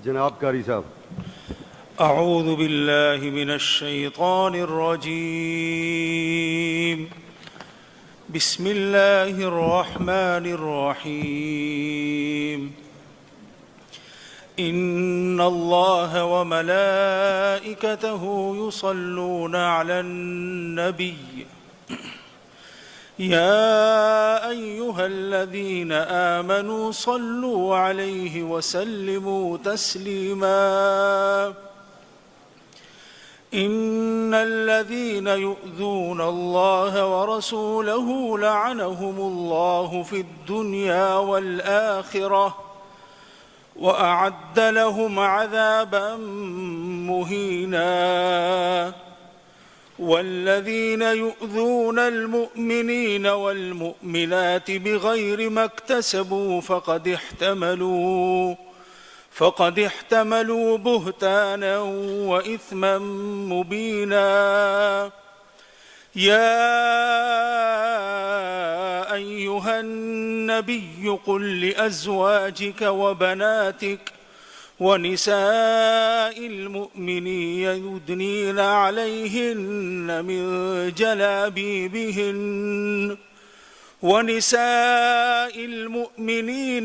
جناب قاری صاحب. اعوذ باللہ من الشیطان الرجیم بسم اللہ الرحمن الرحیم ان اللہ وملائکتہ یصلون علی النبی یا ایہا الذین آمنوا صلوا علیہ وسلموا تسلیما ان الذین یؤذون اللہ ورسولہ لعنہم اللہ فی الدنیا والآخرہ وأعد لهم عذابا مهينا والذين يؤذون المؤمنين والمؤمنات بغير ما اكتسبوا فقد احتملوا بهتانا وإثما مبينا يا أيها النبي قل لأزواجك وبناتك ونساء المؤمنين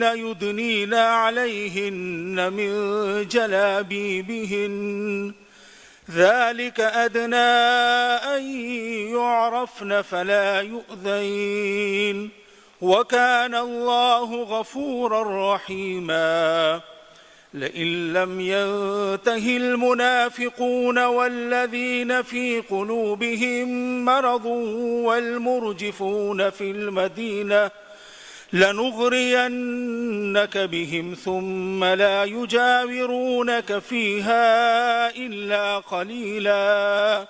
يدنين عليهن من جلابيبهن ذلك أدنى أن يعرفن فلا يؤذين وكان الله غفورا رحيما لئن لم ينته المنافقون والذين في قلوبهم مرض والمرجفون في المدينة لنغرينك بهم ثم لا يجاورونك فيها إلا قليلا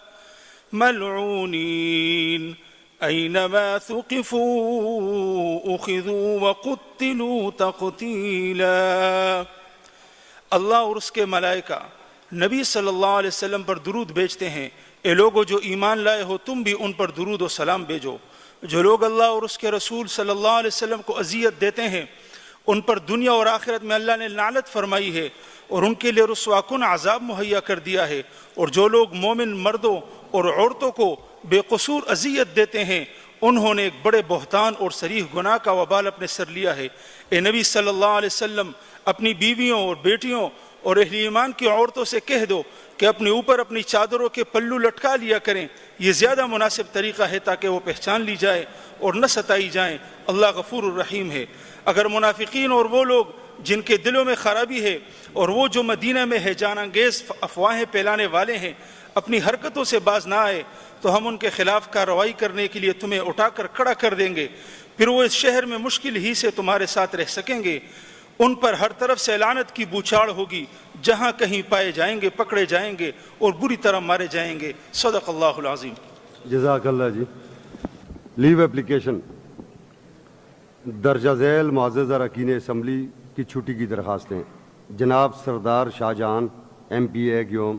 ملعونين أينما ثقفوا أخذوا وقتلوا تقتيلا. اللہ اور اس کے ملائکہ نبی صلی اللہ علیہ وسلم پر درود بھیجتے ہیں. اے لوگو جو ایمان لائے ہو تم بھی ان پر درود و سلام بھیجو. جو لوگ اللہ اور اس کے رسول صلی اللہ علیہ وسلم کو اذیت دیتے ہیں ان پر دنیا اور آخرت میں اللہ نے لعنت فرمائی ہے اور ان کے لیے رسوا کن عذاب مہیا کر دیا ہے. اور جو لوگ مومن مردوں اور عورتوں کو بے قصور اذیت دیتے ہیں انہوں نے ایک بڑے بہتان اور صریح گناہ کا وبال اپنے سر لیا ہے. اے نبی صلی اللہ علیہ وسلم اپنی بیویوں اور بیٹیوں اور اہل ایمان کی عورتوں سے کہہ دو کہ اپنے اوپر اپنی چادروں کے پلو لٹکا لیا کریں. یہ زیادہ مناسب طریقہ ہے تاکہ وہ پہچان لی جائے اور نہ ستائی جائیں. اللہ غفور الرحیم ہے. اگر منافقین اور وہ لوگ جن کے دلوں میں خرابی ہے اور وہ جو مدینہ میں ہیجان انگیز افواہیں پھیلانے والے ہیں اپنی حرکتوں سے باز نہ آئے تو ہم ان کے خلاف کارروائی کرنے کے لیے تمہیں اٹھا کر کھڑا کر دیں گے. پھر وہ اس شہر میں مشکل ہی سے تمہارے ساتھ رہ سکیں گے. ان پر ہر طرف سے لعنت کی بوچھاڑ ہوگی. جہاں کہیں پائے جائیں گے پکڑے جائیں گے اور بری طرح مارے جائیں گے. صدق اللہ العظیم. جزاک اللہ جی. لیو اپلیکیشن درجہ ذیل معزز اراکین اسمبلی کی چھٹی کی درخواستیں. جناب سردار شاہ جہان ایم پی اے گیوم،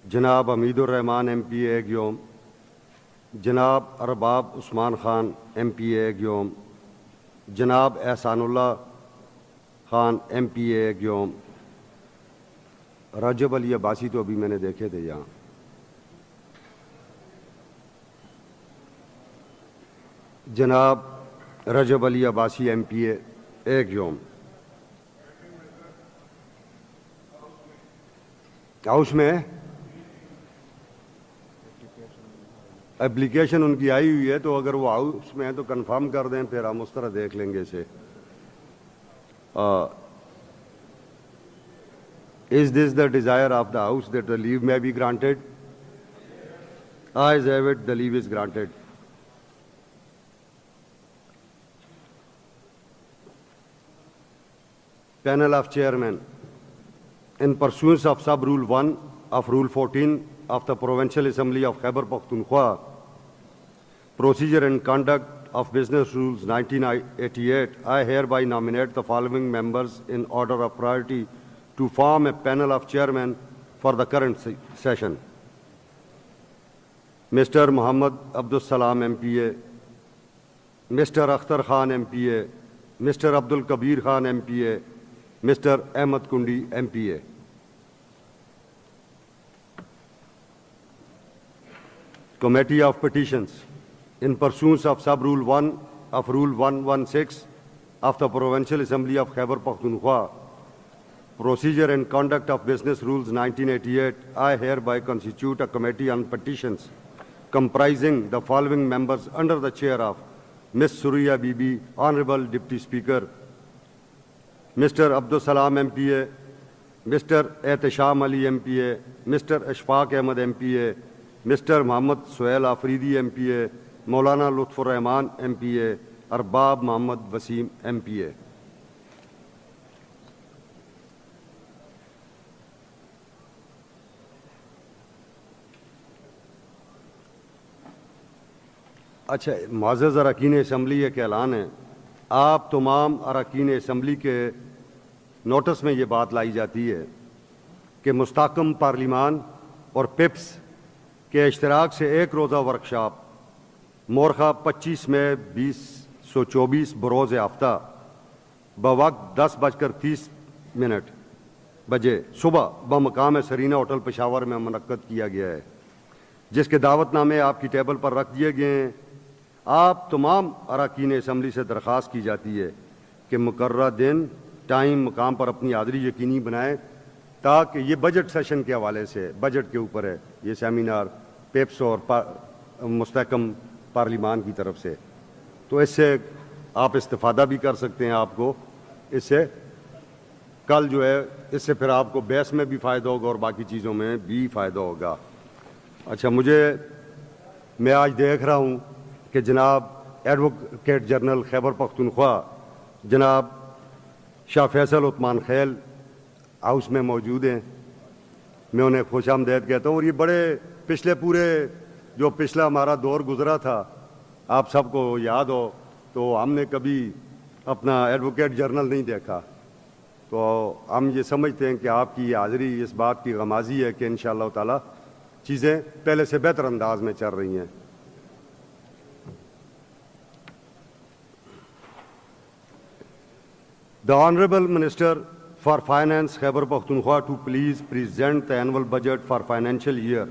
جناب حمید الرحمان ایم پی اے گیوم، جناب ارباب عثمان خان ایم پی اے گیوم، جناب احسان اللہ خان ایم پی اے گیوم. رجب علی عباسی تو ابھی میں نے دیکھے تھے یہاں. جناب رجب علی عباسی ایم پی اے گیوم. ہاؤس میں اپلیکیشن ان کی آئی ہوئی ہے تو اگر وہ ہاؤس میں ہے تو کنفرم کر دیں پھر ہم اس طرح دیکھ لیں گے اسے. Is this the desire of the House that the leave may be granted? Ayes have it, the leave is granted. Panel of Chairmen. In pursuance of Sub-Rule 1 of Rule 14 of the Provincial Assembly of Khyber Pakhtunkhwa, Procedure and Conduct of Business Rules 1988, I hereby nominate the following members in order of priority to form a panel of chairmen for the current session. Mr. Muhammad Abdul Salam MPA, Mr. Akhtar Khan MPA, Mr. Abdul Kabir Khan MPA, Mr. Ahmed Kundi, MPA. Committee of Petitions, in pursuance of Sub-Rule 1 of Rule 116 of the Provincial Assembly of Khyber Pakhtunkhwa, Procedure and Conduct of Business Rules 1988, I hereby constitute a committee on petitions comprising the following members under the chair of Ms. Surya Bibi, Honorable Deputy Speaker, Mr. Abdul Salam MPA, Mr. Ehtesham Ali MPA, Mr. Ashfaq Ahmed MPA, Mr. Muhammad Suhail Afridi MPA, Maulana Lutfur Rahman MPA, Arbab Muhammad Wasim MPA. اچھا معزز اراکین assembly ایک اعلان ہے. آپ تمام اراکین assembly کے نوٹس میں یہ بات لائی جاتی ہے کہ مستحکم پارلیمان اور پپس کے اشتراک سے ایک روزہ ورکشاپ مورخہ 25 مئی 2024 بروز ہفتہ بوقت 10:30 بجے صبح بمقام سرینا ہوٹل پشاور میں منعقد کیا گیا ہے، جس کے دعوت نامے آپ کی ٹیبل پر رکھ دیے گئے ہیں. آپ تمام اراکین اسمبلی سے درخواست کی جاتی ہے کہ مقررہ دن ٹائم مقام پر اپنی حاضری یقینی بنائیں، تاکہ یہ بجٹ سیشن کے حوالے سے بجٹ کے اوپر ہے یہ سیمینار پیپس اور مستحکم پارلیمان کی طرف سے، تو اس سے آپ استفادہ بھی کر سکتے ہیں. آپ کو اس سے کل جو ہے اس سے پھر آپ کو بحث میں بھی فائدہ ہوگا اور باقی چیزوں میں بھی فائدہ ہوگا. اچھا میں آج دیکھ رہا ہوں کہ جناب ایڈوکیٹ جنرل خیبر پختونخوا جناب شاہ فیصل عثمان خیل ہاؤس میں موجود ہیں. میں انہیں خوش آمدید کہتا ہوں. اور یہ بڑے پچھلا ہمارا دور گزرا تھا آپ سب کو یاد ہو تو ہم نے کبھی اپنا ایڈوکیٹ جنرل نہیں دیکھا، تو ہم یہ سمجھتے ہیں کہ آپ کی حاضری اس بات کی غمازی ہے کہ انشاءاللہ تعالی چیزیں پہلے سے بہتر انداز میں چل رہی ہیں. The Honorable Minister for Finance, Khyber Pakhtunkhwa, to please present the annual budget for financial year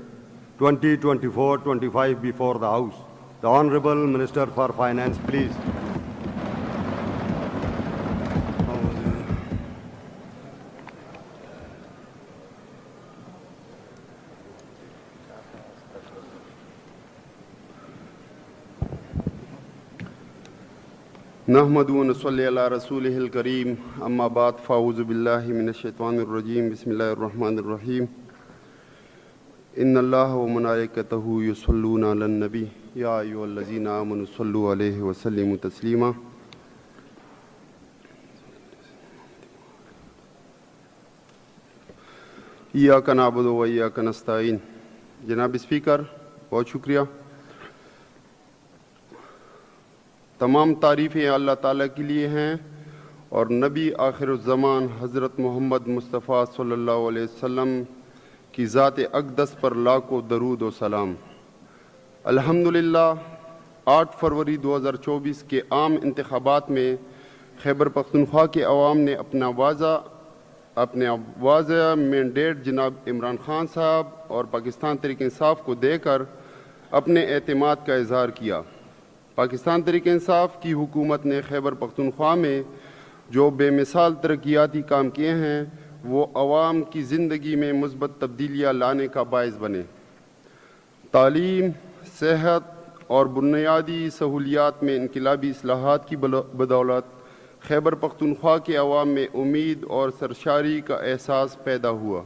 2024-25 before the House. The Honorable Minister for Finance, please. نحمد و نصلی علی رسولہ الکریم، اما بعد فاعوذ باللہ من الشیطان الرجیم، بسم اللہ الرحمن الرحیم. ان اللہ و ملائکتہ یصلون علی النبی یا ایھا الذین آمنوا صلوا علیہ وسلموا تسلیما. ایاک نعبد و ایاک نستعین. جناب اسپیکر، بہت شکریہ. تمام تعریفیں اللہ تعالیٰ کے لیے ہیں اور نبی آخر الزمان حضرت محمد مصطفیٰ صلی اللہ علیہ وسلم کی ذات اقدس پر لاکھوں درود و سلام. الحمدللہ 8 فروری 2024 کے عام انتخابات میں خیبر پختونخوا کے عوام نے اپنے واضح مینڈیٹ جناب عمران خان صاحب اور پاکستان تحریک انصاف کو دے کر اپنے اعتماد کا اظہار کیا. پاکستان تحریک انصاف کی حکومت نے خیبر پختونخوا میں جو بے مثال ترقیاتی کام کیے ہیں وہ عوام کی زندگی میں مثبت تبدیلیاں لانے کا باعث بنے. تعلیم، صحت اور بنیادی سہولیات میں انقلابی اصلاحات کی بدولت خیبر پختونخوا کے عوام میں امید اور سرشاری کا احساس پیدا ہوا.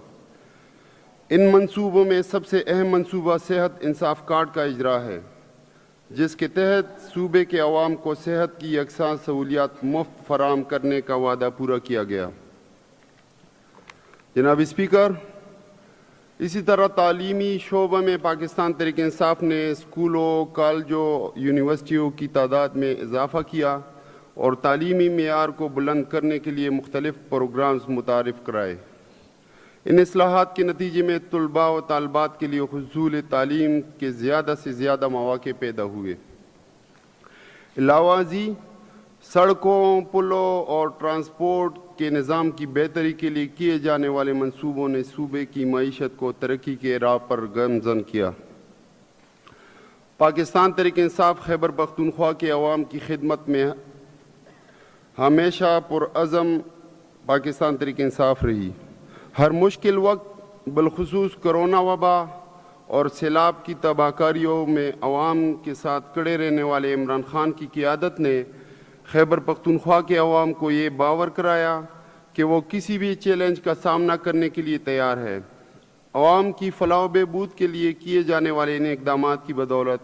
ان منصوبوں میں سب سے اہم منصوبہ صحت انصاف کارڈ کا اجرا ہے، جس کے تحت صوبے کے عوام کو صحت کی یکساں سہولیات مفت فراہم کرنے کا وعدہ پورا کیا گیا. جناب اسپیکر، اسی طرح تعلیمی شعبہ میں پاکستان تحریک انصاف نے اسکولوں، کالجوں، یونیورسٹیوں کی تعداد میں اضافہ کیا اور تعلیمی معیار کو بلند کرنے کے لیے مختلف پروگرامز متعارف کرائے. ان اصلاحات کے نتیجے میں طلباء و طالبات کے لیے حصول تعلیم کے زیادہ سے زیادہ مواقع پیدا ہوئے. علاوہ ازیں سڑکوں، پلوں اور ٹرانسپورٹ کے نظام کی بہتری کے لیے کیے جانے والے منصوبوں نے صوبے کی معیشت کو ترقی کے راہ پر گامزن کیا۔ پاکستان تحریک انصاف خیبر پختونخوا کے عوام کی خدمت میں ہمیشہ پرعزم پاکستان تحریک انصاف رہی۔ ہر مشکل وقت بالخصوص کرونا وبا اور سیلاب کی تباہ کاریوں میں عوام کے ساتھ کھڑے رہنے والے عمران خان کی قیادت نے خیبر پختونخوا کے عوام کو یہ باور کرایا کہ وہ کسی بھی چیلنج کا سامنا کرنے کے لیے تیار ہے۔ عوام کی فلاح و بہبود کے لیے کیے جانے والے ان اقدامات کی بدولت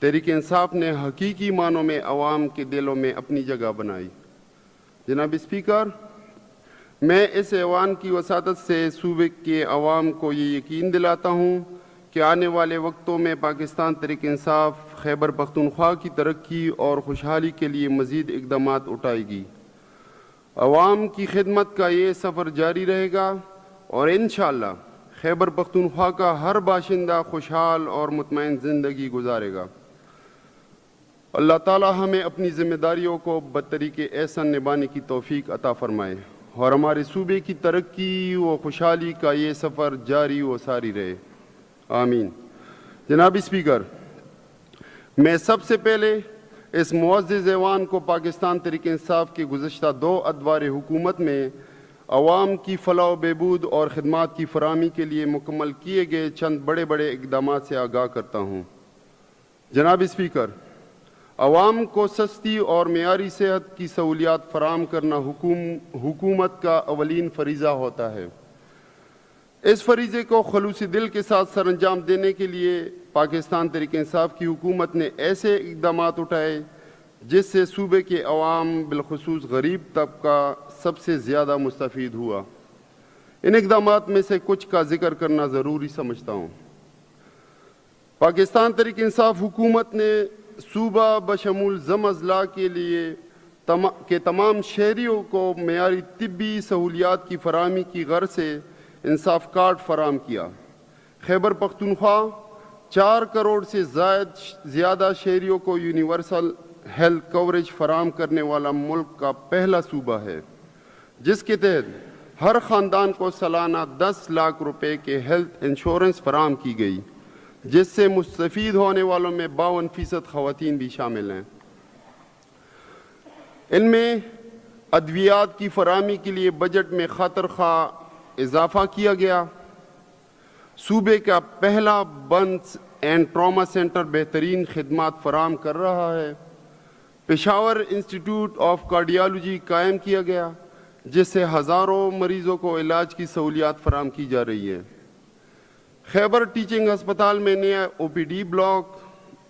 تحریک انصاف نے حقیقی معنوں میں عوام کے دلوں میں اپنی جگہ بنائی۔ جناب اسپیکر، میں اس ایوان کی وساطت سے صوبے کے عوام کو یہ یقین دلاتا ہوں کہ آنے والے وقتوں میں پاکستان تحریک انصاف خیبر پختونخوا کی ترقی اور خوشحالی کے لیے مزید اقدامات اٹھائے گی۔ عوام کی خدمت کا یہ سفر جاری رہے گا اور انشاءاللہ خیبر پختونخوا کا ہر باشندہ خوشحال اور مطمئن زندگی گزارے گا۔ اللہ تعالی ہمیں اپنی ذمہ داریوں کو بطریق احسن نبھانے کی توفیق عطا فرمائے اور ہمارے صوبے کی ترقی و خوشحالی کا یہ سفر جاری و ساری رہے، آمین۔ جناب اسپیکر، میں سب سے پہلے اس معزز ایوان کو پاکستان تحریک انصاف کے گزشتہ 2 ادوار حکومت میں عوام کی فلاح و بہبود اور خدمات کی فراہمی کے لیے مکمل کیے گئے چند بڑے بڑے اقدامات سے آگاہ کرتا ہوں۔ جناب اسپیکر، عوام کو سستی اور معیاری صحت کی سہولیات فراہم کرنا حکومت کا اولین فریضہ ہوتا ہے۔ اس فریضے کو خلوص دل کے ساتھ سر انجام دینے کے لیے پاکستان تحریک انصاف کی حکومت نے ایسے اقدامات اٹھائے جس سے صوبے کے عوام بالخصوص غریب طبقہ سب سے زیادہ مستفید ہوا۔ ان اقدامات میں سے کچھ کا ذکر کرنا ضروری سمجھتا ہوں۔ پاکستان تحریک انصاف حکومت نے صوبہ بشمول ضم اضلاع کے لیے تمام شہریوں کو معیاری طبی سہولیات کی فراہمی کی غرض سے انصاف کارڈ فراہم کیا۔ خیبر پختونخوا 4 کروڑ سے زیادہ شہریوں کو یونیورسل ہیلتھ کوریج فراہم کرنے والا ملک کا پہلا صوبہ ہے، جس کے تحت ہر خاندان کو سالانہ 10 لاکھ روپے کے ہیلتھ انشورنس فراہم کی گئی، جس سے مستفید ہونے والوں میں 52% خواتین بھی شامل ہیں۔ ان میں ادویات کی فراہمی کے لیے بجٹ میں خاطر خواہ اضافہ کیا گیا۔ صوبے کا پہلا برنس اینڈ ٹراما سینٹر بہترین خدمات فراہم کر رہا ہے۔ پشاور انسٹیٹیوٹ آف کارڈیالوجی قائم کیا گیا، جس سے ہزاروں مریضوں کو علاج کی سہولیات فراہم کی جا رہی ہے۔ خیبر ٹیچنگ ہسپتال میں نیا OPD بلاک،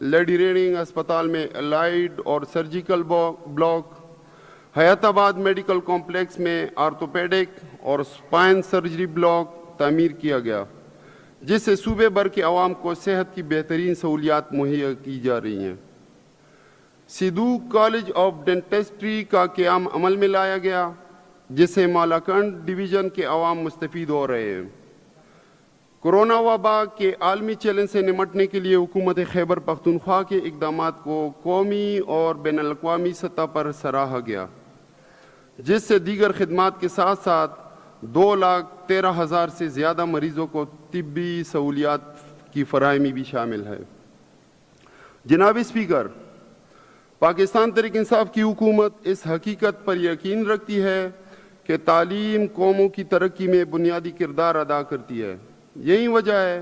لیڈی ریڈنگ ہسپتال میں الائیڈ اور سرجیکل بلاک، حیات آباد میڈیکل کمپلیکس میں آرتھوپیڈک اور اسپائن سرجری بلاک تعمیر کیا گیا، جس سے صوبے بھر کے عوام کو صحت کی بہترین سہولیات مہیا کی جا رہی ہیں۔ سدھو کالج آف ڈینٹسٹری کا قیام عمل میں لایا گیا، جس سے مالاکنڈ ڈویژن کے عوام مستفید ہو رہے ہیں۔ کورونا وبا کے عالمی چیلنج سے نمٹنے کے لیے حکومت خیبر پختونخوا کے اقدامات کو قومی اور بین الاقوامی سطح پر سراہا گیا، جس سے دیگر خدمات کے ساتھ ساتھ 2,13,000 سے زیادہ مریضوں کو طبی سہولیات کی فراہمی بھی شامل ہے۔ جناب اسپیکر، پاکستان تحریک انصاف کی حکومت اس حقیقت پر یقین رکھتی ہے کہ تعلیم قوموں کی ترقی میں بنیادی کردار ادا کرتی ہے۔ یہی وجہ ہے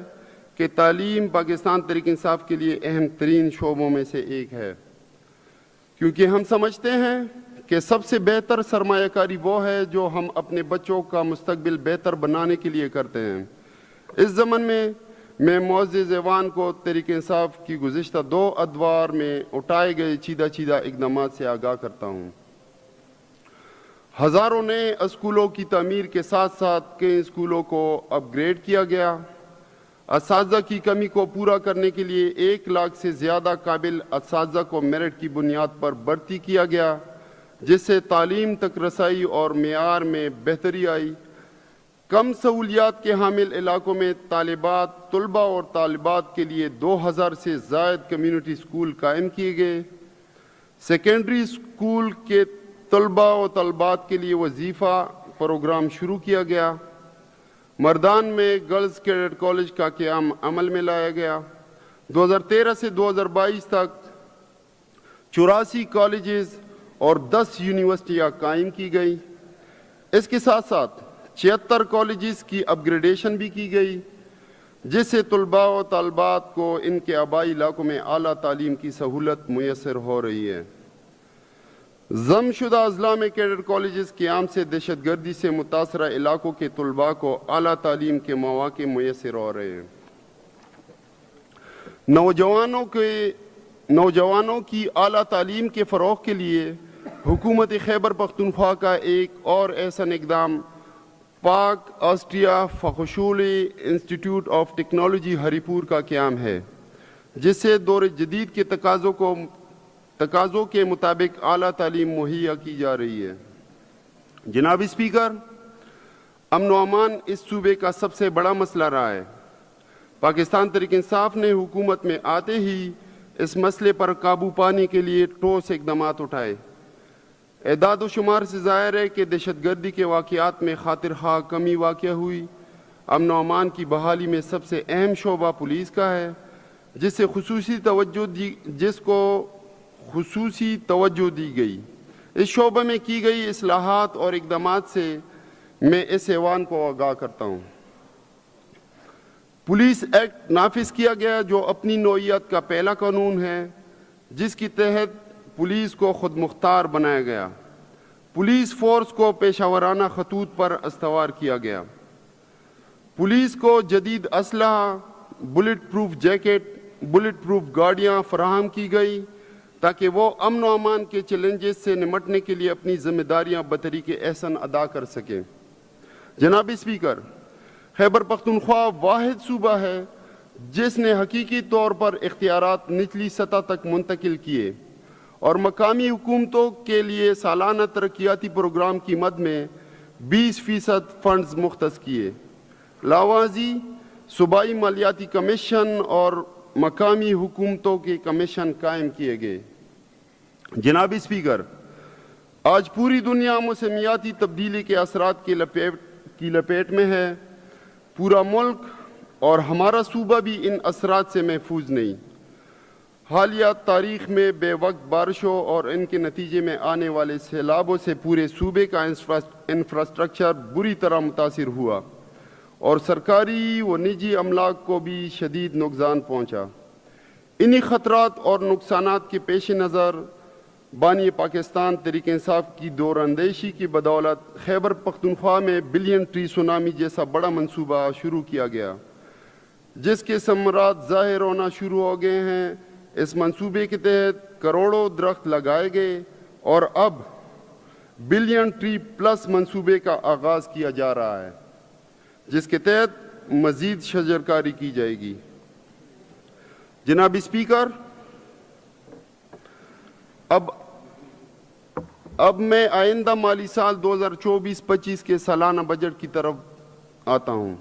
کہ تعلیم پاکستان تحریک انصاف کے لیے اہم ترین شعبوں میں سے ایک ہے، کیونکہ ہم سمجھتے ہیں کہ سب سے بہتر سرمایہ کاری وہ ہے جو ہم اپنے بچوں کا مستقبل بہتر بنانے کے لیے کرتے ہیں۔ اس ضمن میں معزز ایوان کو تحریک انصاف کی گزشتہ 2 ادوار میں اٹھائے گئے چیدہ اقدامات سے آگاہ کرتا ہوں۔ ہزاروں نئے اسکولوں کی تعمیر کے ساتھ ساتھ کئی اسکولوں کو اپ گریڈ کیا گیا۔ اساتذہ کی کمی کو پورا کرنے کے لیے 1 لاکھ سے زیادہ قابل اساتذہ کو میرٹ کی بنیاد پر بھرتی کیا گیا، جس سے تعلیم تک رسائی اور معیار میں بہتری آئی۔ کم سہولیات کے حامل علاقوں میں طلباء اور طالبات کے لیے 2000 سے زائد کمیونٹی اسکول قائم کیے گئے۔ سیکنڈری اسکول کے طلباء و طالبات کے لیے وظیفہ پروگرام شروع کیا گیا. مردان میں گرلز کیڈٹ کالج کا قیام عمل میں لایا گیا. 2013 سے 2022 تک 84 کالجز اور 10 یونیورسٹیاں قائم کی گئی. اس کے ساتھ ساتھ 76 کالجز کی اپ گریڈیشن بھی کی گئی، جس سے طلباء و طالبات کو ان کے آبائی علاقوں میں اعلیٰ تعلیم کی سہولت میسر ہو رہی ہے. ضم شدہ اضلاع میں کیڈٹ کالجز قیام سے دہشت گردی سے متاثرہ علاقوں کے طلباء کو اعلیٰ تعلیم کے مواقع میسر ہو رہے ہیں. نوجوانوں کی اعلیٰ تعلیم کے فروغ کے لیے حکومت خیبر پختونخوا کا ایک اور احسن اقدام پاک آسٹریا فخشولی انسٹیٹیوٹ آف ٹیکنالوجی ہری پور کا قیام ہے، جس سے دور جدید کے تقاضوں کے مطابق اعلیٰ تعلیم مہیا کی جا رہی ہے. جناب اسپیکر، امن و امان اس صوبے کا سب سے بڑا مسئلہ رہا ہے. پاکستان تحریک انصاف نے حکومت میں آتے ہی اس مسئلے پر قابو پانے کے لیے ٹھوس اقدامات اٹھائے. اعداد و شمار سے ظاہر ہے کہ دہشت گردی کے واقعات میں خاطر خواہ کمی واقع ہوئی. امن و امان کی بحالی میں سب سے اہم شعبہ پولیس کا ہے، جس کو خصوصی توجہ دی گئی. اس شعبے میں کی گئی اصلاحات اور اقدامات سے میں اس ایوان کو آگاہ کرتا ہوں. پولیس ایکٹ نافذ کیا گیا، جو اپنی نوعیت کا پہلا قانون ہے جس کے تحت پولیس کو خود مختار بنایا گیا. پولیس فورس کو پیشہ ورانہ خطوط پر استوار کیا گیا. پولیس کو جدید اسلحہ، bullet proof jacket, bullet proof گاڑیاں فراہم کی گئی تاکہ وہ امن و امان کے چیلنجز سے نمٹنے کے لیے اپنی ذمہ داریاں بطریق احسن ادا کر سکیں. جناب اسپیکر، خیبر پختونخوا واحد صوبہ ہے جس نے حقیقی طور پر اختیارات نچلی سطح تک منتقل کیے اور مقامی حکومتوں کے لیے سالانہ ترقیاتی پروگرام کی مد میں 20% فنڈز مختص کیے. لاوازی صوبائی مالیاتی کمیشن اور مقامی حکومتوں کے کمیشن قائم کیے گئے. جناب اسپیکر، آج پوری دنیا موسمیاتی تبدیلی کے اثرات کی لپیٹ میں ہے. پورا ملک اور ہمارا صوبہ بھی ان اثرات سے محفوظ نہیں. حالیہ تاریخ میں بے وقت بارشوں اور ان کے نتیجے میں آنے والے سیلابوں سے پورے صوبے کا انفراسٹرکچر بری طرح متاثر ہوا اور سرکاری و نجی املاک کو بھی شدید نقصان پہنچا. انہی خطرات اور نقصانات کے پیش نظر بانی پاکستان تحریک انصاف کی دور اندیشی کی بدولت خیبر پختونخوا میں بلین ٹری سونامی جیسا بڑا منصوبہ شروع کیا گیا، جس کے ثمرات ظاہر ہونا شروع ہو گئے ہیں. اس منصوبے کے تحت کروڑوں درخت لگائے گئے اور اب بلین ٹری پلس منصوبے کا آغاز کیا جا رہا ہے، جس کے تحت مزید شجرکاری کی جائے گی. جناب اسپیکر، اب میں آئندہ مالی سال 2024-25 کے سالانہ بجٹ کی طرف آتا ہوں.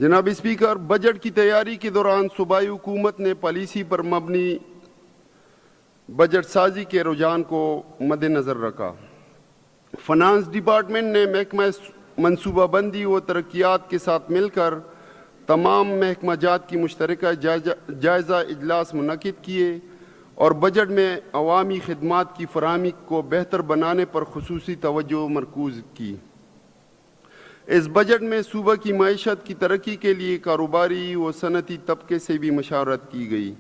جناب اسپیکر، بجٹ کی تیاری کے دوران صوبائی حکومت نے پالیسی پر مبنی بجٹ سازی کے رجحان کو مد نظر رکھا. فنانس ڈپارٹمنٹ نے محکمہ منصوبہ بندی و ترقیات کے ساتھ مل کر تمام محکمہ جات کی مشترکہ جائزہ اجلاس منعقد کیے اور بجٹ میں عوامی خدمات کی فراہمی کو بہتر بنانے پر خصوصی توجہ مرکوز کی. اس بجٹ میں صوبہ کی معیشت کی ترقی کے لیے کاروباری و صنعتی طبقے سے بھی مشاورت کی گئی.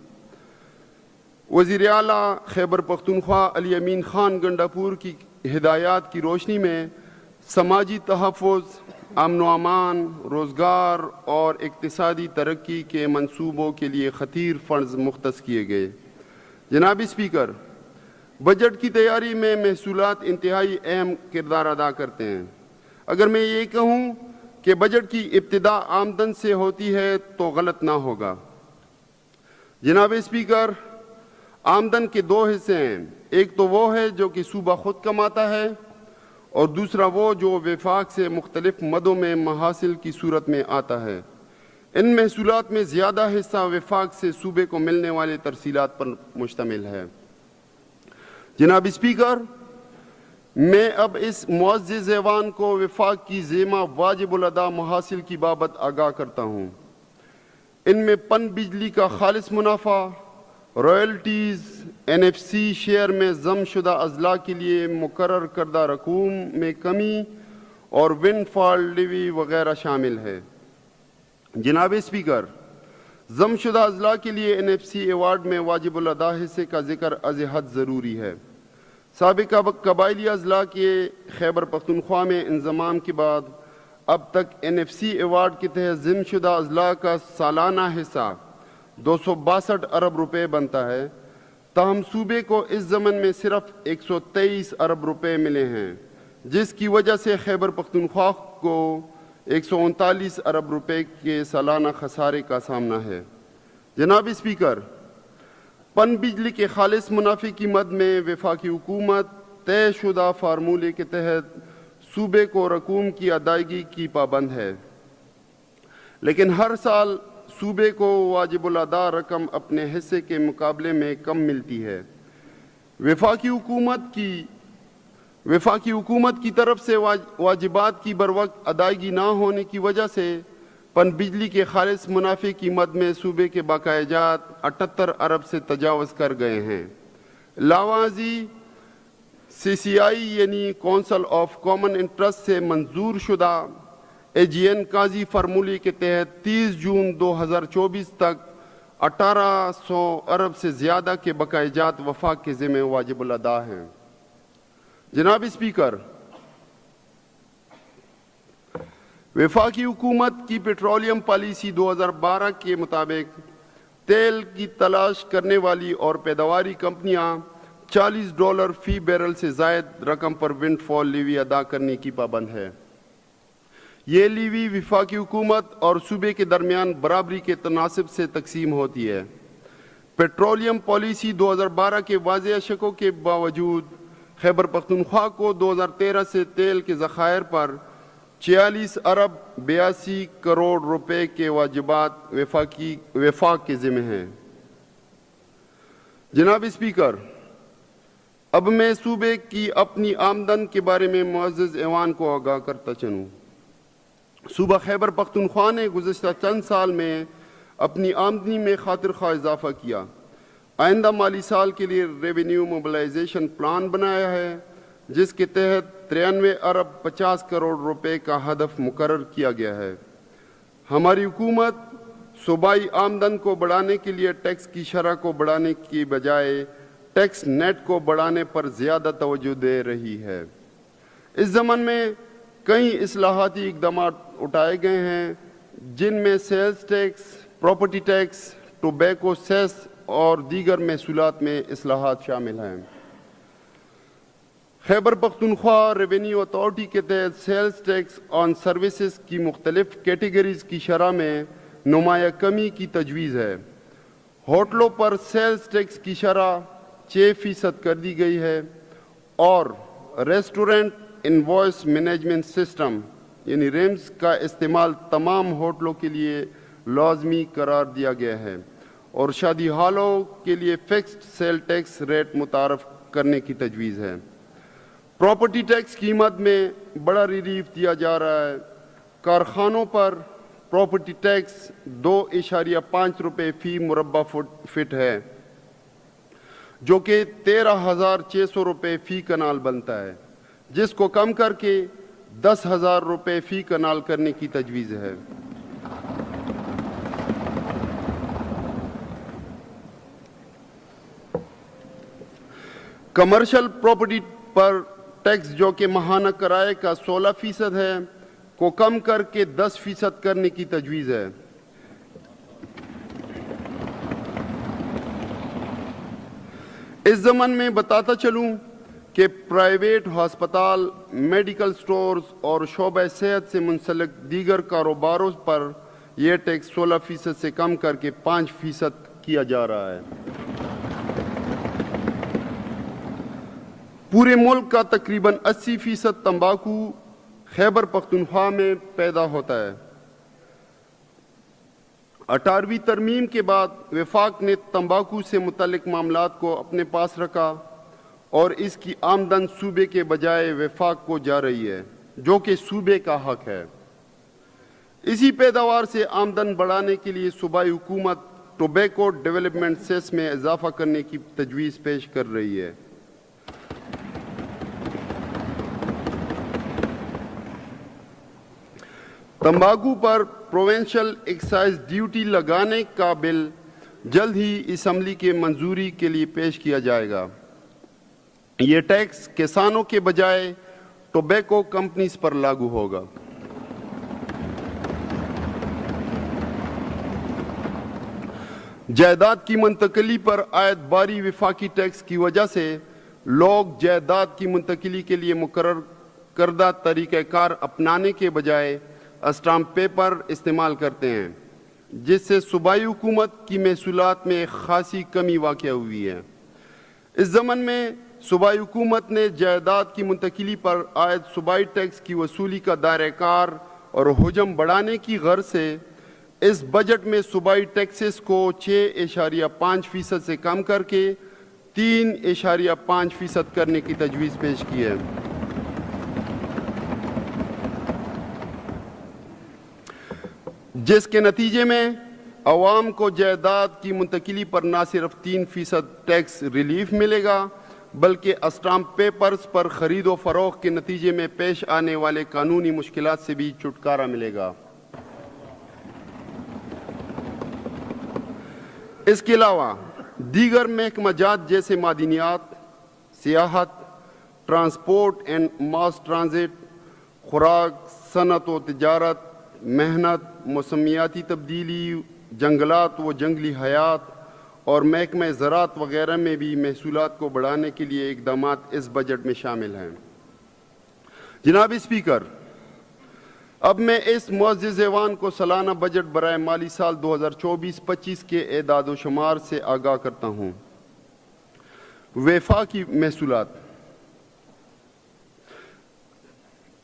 وزیر اعلیٰ خیبر پختونخوا علی امین خان گنڈاپور کی ہدایات کی روشنی میں سماجی تحفظ، امن و امان، روزگار اور اقتصادی ترقی کے منصوبوں کے لیے خطیر فنڈز مختص کیے گئے. جناب اسپیکر، بجٹ کی تیاری میں محصولات انتہائی اہم کردار ادا کرتے ہیں. اگر میں یہ کہوں کہ بجٹ کی ابتدا آمدن سے ہوتی ہے تو غلط نہ ہوگا. جناب اسپیکر، آمدن کے دو حصے ہیں. ایک تو وہ ہے جو کہ صوبہ خود کماتا ہے اور دوسرا وہ جو وفاق سے مختلف مدوں میں محاصل کی صورت میں آتا ہے۔ ان محصولات میں زیادہ حصہ وفاق سے صوبے کو ملنے والے ترسیلات پر مشتمل ہے۔ جناب اسپیکر، میں اب اس معزز ایوان کو وفاق کی ذمہ واجب الادا محاصل کی بابت آگاہ کرتا ہوں۔ ان میں پن بجلی کا خالص منافع، رائلٹیز، NFC شیئر میں ضم شدہ اضلاع کے لیے مقرر کردہ رقوم میں کمی اور ونڈ فال لیوی وغیرہ شامل ہے۔ جناب اسپیکر، ضم شدہ اضلاع کے لیے NFC ایوارڈ میں واجب الادا حصے کا ذکر از حد ضروری ہے۔ سابقہ قبائلی اضلاع کے خیبر پختونخوا میں انضمام کے بعد اب تک NFC ایوارڈ کے تحت ضم شدہ اضلاع کا سالانہ حصہ 262 ارب روپے بنتا ہے، تاہم صوبے کو اس ضمن میں صرف 123 ارب روپے ملے ہیں، جس کی وجہ سے خیبر پختونخوا کو 139 ارب روپے کے سالانہ خسارے کا سامنا ہے۔ جناب اسپیکر، پن بجلی کے خالص منافع کی مد میں وفاقی حکومت طے شدہ فارمولے کے تحت صوبے کو رقوم کی ادائیگی کی پابند ہے، لیکن ہر سال صوبے کو واجب الادا رقم اپنے حصے کے مقابلے میں کم ملتی ہے۔ وفاقی حکومت کی طرف سے واجبات کی بروقت ادائیگی نہ ہونے کی وجہ سے پن بجلی کے خالص منافع کی مد میں صوبے کے بقایا جات 78 ارب سے تجاوز کر گئے ہیں۔ علاوہ ازیں CCI یعنی کونسل آف کامن انٹرسٹ سے منظور شدہ AGN قاضی فارمولے کے تحت 30 جون 2024 تک 1800 ارب سے زیادہ کے بقایا جات وفاق کے ذمہ واجب الادا ہیں۔ جناب اسپیکر، وفاقی حکومت کی پیٹرولیم پالیسی 2012 کے مطابق تیل کی تلاش کرنے والی اور پیداواری کمپنیاں $40 فی بیرل سے زائد رقم پر ونڈ فال لیوی ادا کرنے کی پابند ہے۔ یہ لیوی وفاقی حکومت اور صوبے کے درمیان برابری کے تناسب سے تقسیم ہوتی ہے۔ پیٹرولیم پالیسی 2012 کے واضح شکوں کے باوجود خیبر پختونخوا کو 2013 سے تیل کے ذخائر پر 46 ارب 82 کروڑ روپے کے واجبات وفاق کے ذمہ ہیں۔ جناب اسپیکر، اب میں صوبے کی اپنی آمدن کے بارے میں معزز ایوان کو آگاہ کرتا چلوں۔ صوبہ خیبر پختونخوا نے گزشتہ چند سال میں اپنی آمدنی میں خاطر خواہ اضافہ کیا۔ آئندہ مالی سال کے لیے ریونیو موبلائزیشن پلان بنایا ہے، جس کے تحت 93 ارب 50 کروڑ روپے کا ہدف مقرر کیا گیا ہے۔ ہماری حکومت صوبائی آمدن کو بڑھانے کے لیے ٹیکس کی شرح کو بڑھانے کی بجائے ٹیکس نیٹ کو بڑھانے پر زیادہ توجہ دے رہی ہے۔ اس ضمن میں کئی اصلاحاتی اقدامات اٹھائے گئے ہیں، جن میں sales tax, property tax, tobacco cess اور دیگر محصولات میں اصلاحات شامل ہیں۔ خیبر پختونخوا ریونیو اتھارٹی کے تحت سیلز ٹیکس آن سروسز کی مختلف کیٹیگریز کی شرح میں نمایاں کمی کی تجویز ہے۔ ہوٹلوں پر سیلز ٹیکس کی شرح 6% کر دی گئی ہے اور ریسٹورنٹ انوائس مینجمنٹ سسٹم یعنی ریمز کا استعمال تمام ہوٹلوں کے لیے لازمی قرار دیا گیا ہے اور شادی ہالوں کے لیے فکسڈ سیل ٹیکس ریٹ متعارف کرنے کی تجویز ہے۔ پراپرٹی ٹیکس قیمت میں بڑا ریلیف دیا جا رہا ہے۔ کارخانوں پر پراپرٹی ٹیکس 2.5 روپے فی مربع فٹ ہے، جو کہ 13,600 روپے فی کنال بنتا ہے، جس کو کم کر کے 10,000 روپے فی کنال کرنے کی تجویز ہے۔ کمرشل پراپرٹی پر ٹیکس، جو کہ ماہانہ کرائے کا 16% ہے، کو کم کر کے 10% کرنے کی تجویز ہے۔ اس ضمن میں بتاتا چلوں کہ پرائیویٹ ہسپتال، میڈیکل سٹورز اور شعبہ صحت سے منسلک دیگر کاروباروں پر یہ ٹیکس 16% سے کم کر کے 5% کیا جا رہا ہے۔ پورے ملک کا تقریباً 80% تمباکو خیبر پختونخوا میں پیدا ہوتا ہے۔ 18ویں ترمیم کے بعد وفاق نے تمباکو سے متعلق معاملات کو اپنے پاس رکھا اور اس کی آمدن صوبے کے بجائے وفاق کو جا رہی ہے، جو کہ صوبے کا حق ہے۔ اسی پیداوار سے آمدن بڑھانے کے لیے صوبائی حکومت ٹوبیکو ڈیولپمنٹ سیس میں اضافہ کرنے کی تجویز پیش کر رہی ہے۔ تمباکو پر پروونشل ایکسائز ڈیوٹی لگانے کا بل جلد ہی اسمبلی کے منظوری کے لیے پیش کیا جائے گا۔ یہ ٹیکس کسانوں کے بجائے ٹوبیکو کمپنیز پر لاگو ہوگا۔ جائیداد کی منتقلی پر عائد باری وفاقی ٹیکس کی وجہ سے لوگ جائیداد کی منتقلی کے لیے مقرر کردہ طریقہ کار اپنانے کے بجائے اسٹامپ پیپر استعمال کرتے ہیں، جس سے صوبائی حکومت کی محصولات میں خاصی کمی واقع ہوئی ہے۔ اس ضمن میں صوبائی حکومت نے جائیداد کی منتقلی پر عائد صوبائی ٹیکس کی وصولی کا دائرہ کار اور حجم بڑھانے کی غرض سے اس بجٹ میں صوبائی ٹیکسز کو 6.5% سے کم کر کے 3.5% کرنے کی تجویز پیش کی ہے۔ جس کے نتیجے میں عوام کو جائیداد کی منتقلی پر نہ صرف 3% ٹیکس ریلیف ملے گا، بلکہ اسٹامپ پیپرز پر خرید و فروخت کے نتیجے میں پیش آنے والے قانونی مشکلات سے بھی چھٹکارا ملے گا۔ اس کے علاوہ دیگر محکمہ جات جیسے معدنیات، سیاحت، ٹرانسپورٹ اینڈ ماس ٹرانزٹ، خوراک، صنعت و تجارت، محنت، موسمیاتی تبدیلی، جنگلات و جنگلی حیات اور محکمہ زراعت وغیرہ میں بھی محصولات کو بڑھانے کے لیے اقدامات اس بجٹ میں شامل ہیں۔ جناب اسپیکر، اب میں اس معزز ایوان کو سالانہ بجٹ برائے مالی سال 2024-25 کے اعداد و شمار سے آگاہ کرتا ہوں۔ وفاقی محصولات۔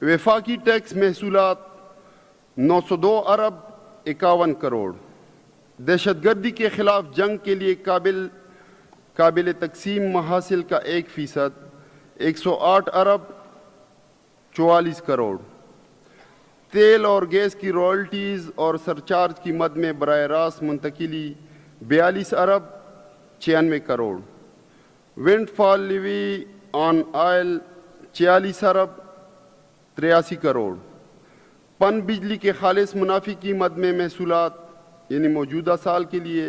وفاقی ٹیکس محصولات 902 ارب 51 کروڑ۔ دہشت گردی کے خلاف جنگ کے لیے قابل تقسیم محاصل کا 1%، 108 ارب 44 کروڑ۔ تیل اور گیس کی رائلٹیز اور سرچارج کی مد میں براہ راست منتقلی 42 ارب 96 کروڑ۔ ونڈ فال لیوی آن آئل 46 ارب 83 کروڑ۔ پن بجلی کے خالص منافع کی مد میں محصولات یعنی موجودہ سال کے لیے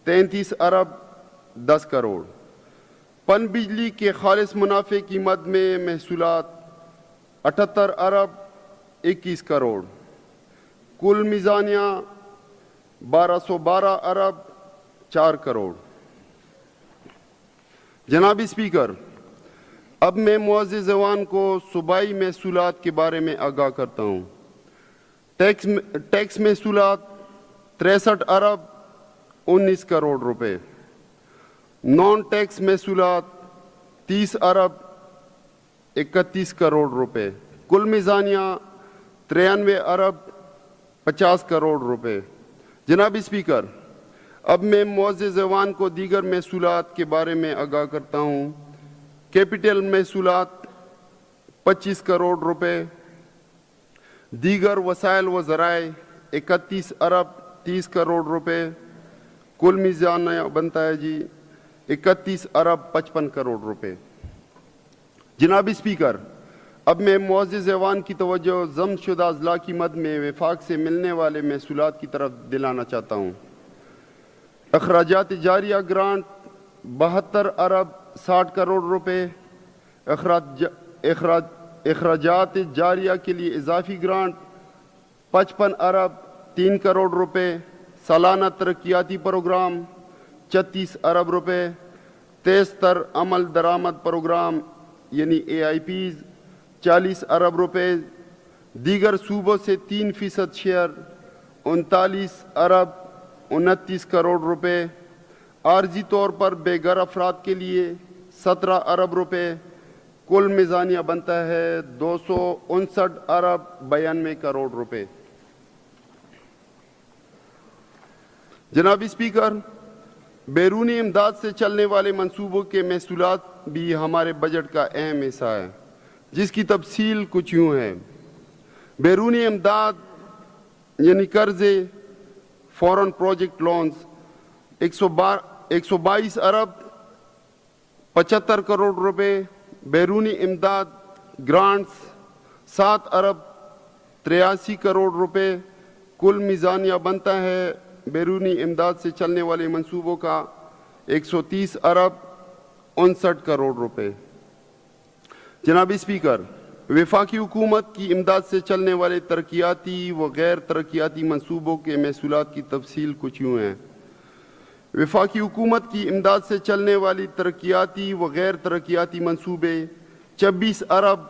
33 ارب 10 کروڑ۔ پن بجلی کے خالص منافع کی مد میں محصولات 78 ارب 21 کروڑ۔ کل میزانیہ 1212 ارب 4 کروڑ۔ جناب اسپیکر، اب میں معزز ایوان کو صوبائی محصولات کے بارے میں آگاہ کرتا ہوں۔ ٹیکس محصولات 63 ارب 19 کروڑ روپے۔ نان ٹیکس محصولات 30 ارب 31 کروڑ روپے۔ کل میزانیہ 93 ارب 50 کروڑ روپے۔ جناب اسپیکر، اب میں معزز ایوان کو دیگر محصولات کے بارے میں آگاہ کرتا ہوں۔ کیپٹل محصولات 25 کروڑ روپے۔ دیگر وسائل و ذرائع 31 ارب 30 کروڑ روپے۔ کل میزانیہ بنتا ہے 31 ارب 55 کروڑ روپے۔ جناب اسپیکر، اب میں معزز ایوان کی توجہ ضم شدہ اضلاع کی مد میں وفاق سے ملنے والے محصولات کی طرف دلانا چاہتا ہوں۔ اخراجات جاریہ گرانٹ 72 ارب 60 کروڑ روپے۔ اخراجات جاریہ کے لیے اضافی گرانٹ 55 ارب 3 کروڑ روپے۔ سالانہ ترقیاتی پروگرام 36 ارب روپے۔ تیز تر عمل درآمد پروگرام یعنی AIPs 40 ارب روپے۔ دیگر صوبوں سے 3% شیئر 39 ارب 29 کروڑ روپے۔ عارضی طور پر بے گھر افراد کے لیے 17 ارب روپے۔ کل میزانیہ بنتا ہے 259 ارب 92 کروڑ روپے۔ جناب اسپیکر، بیرونی امداد سے چلنے والے منصوبوں کے محصولات بھی ہمارے بجٹ کا اہم حصہ ہے، جس کی تفصیل کچھ یوں ہے۔ بیرونی امداد یعنی قرضے، فورن پروجیکٹ لونز 122 ارب 75 کروڑ روپے، بیرونی امداد گرانٹس 7 ارب 83 کروڑ روپے، کل میزانیہ بنتا ہے بیرونی امداد سے چلنے والے منصوبوں کا 130 ارب 59 کروڑ روپے۔ جناب اسپیکر، وفاقی حکومت کی امداد سے چلنے والے ترقیاتی و غیر ترقیاتی منصوبوں کے محصولات کی تفصیل کچھ یوں ہیں۔ وفاقی حکومت کی امداد سے چلنے والی ترقیاتی و غیر ترقیاتی منصوبے 26 ارب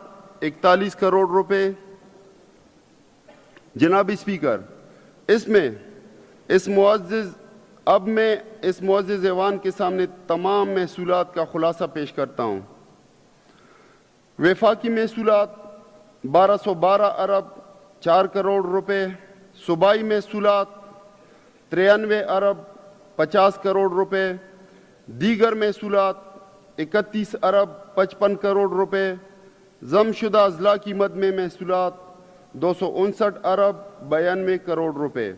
41 کروڑ روپے۔ جناب اسپیکر، اب میں اس معزز ایوان کے سامنے تمام محصولات کا خلاصہ پیش کرتا ہوں۔ وفاقی محصولات 1212 ارب 4 کروڑ روپے، صوبائی محصولات 93 ارب 50 کروڑ روپے، دیگر محصولات 31 ارب 55 کروڑ روپے، ضم شدہ اضلاع کی مد میں محصولات 259 ارب 92 کروڑ روپے۔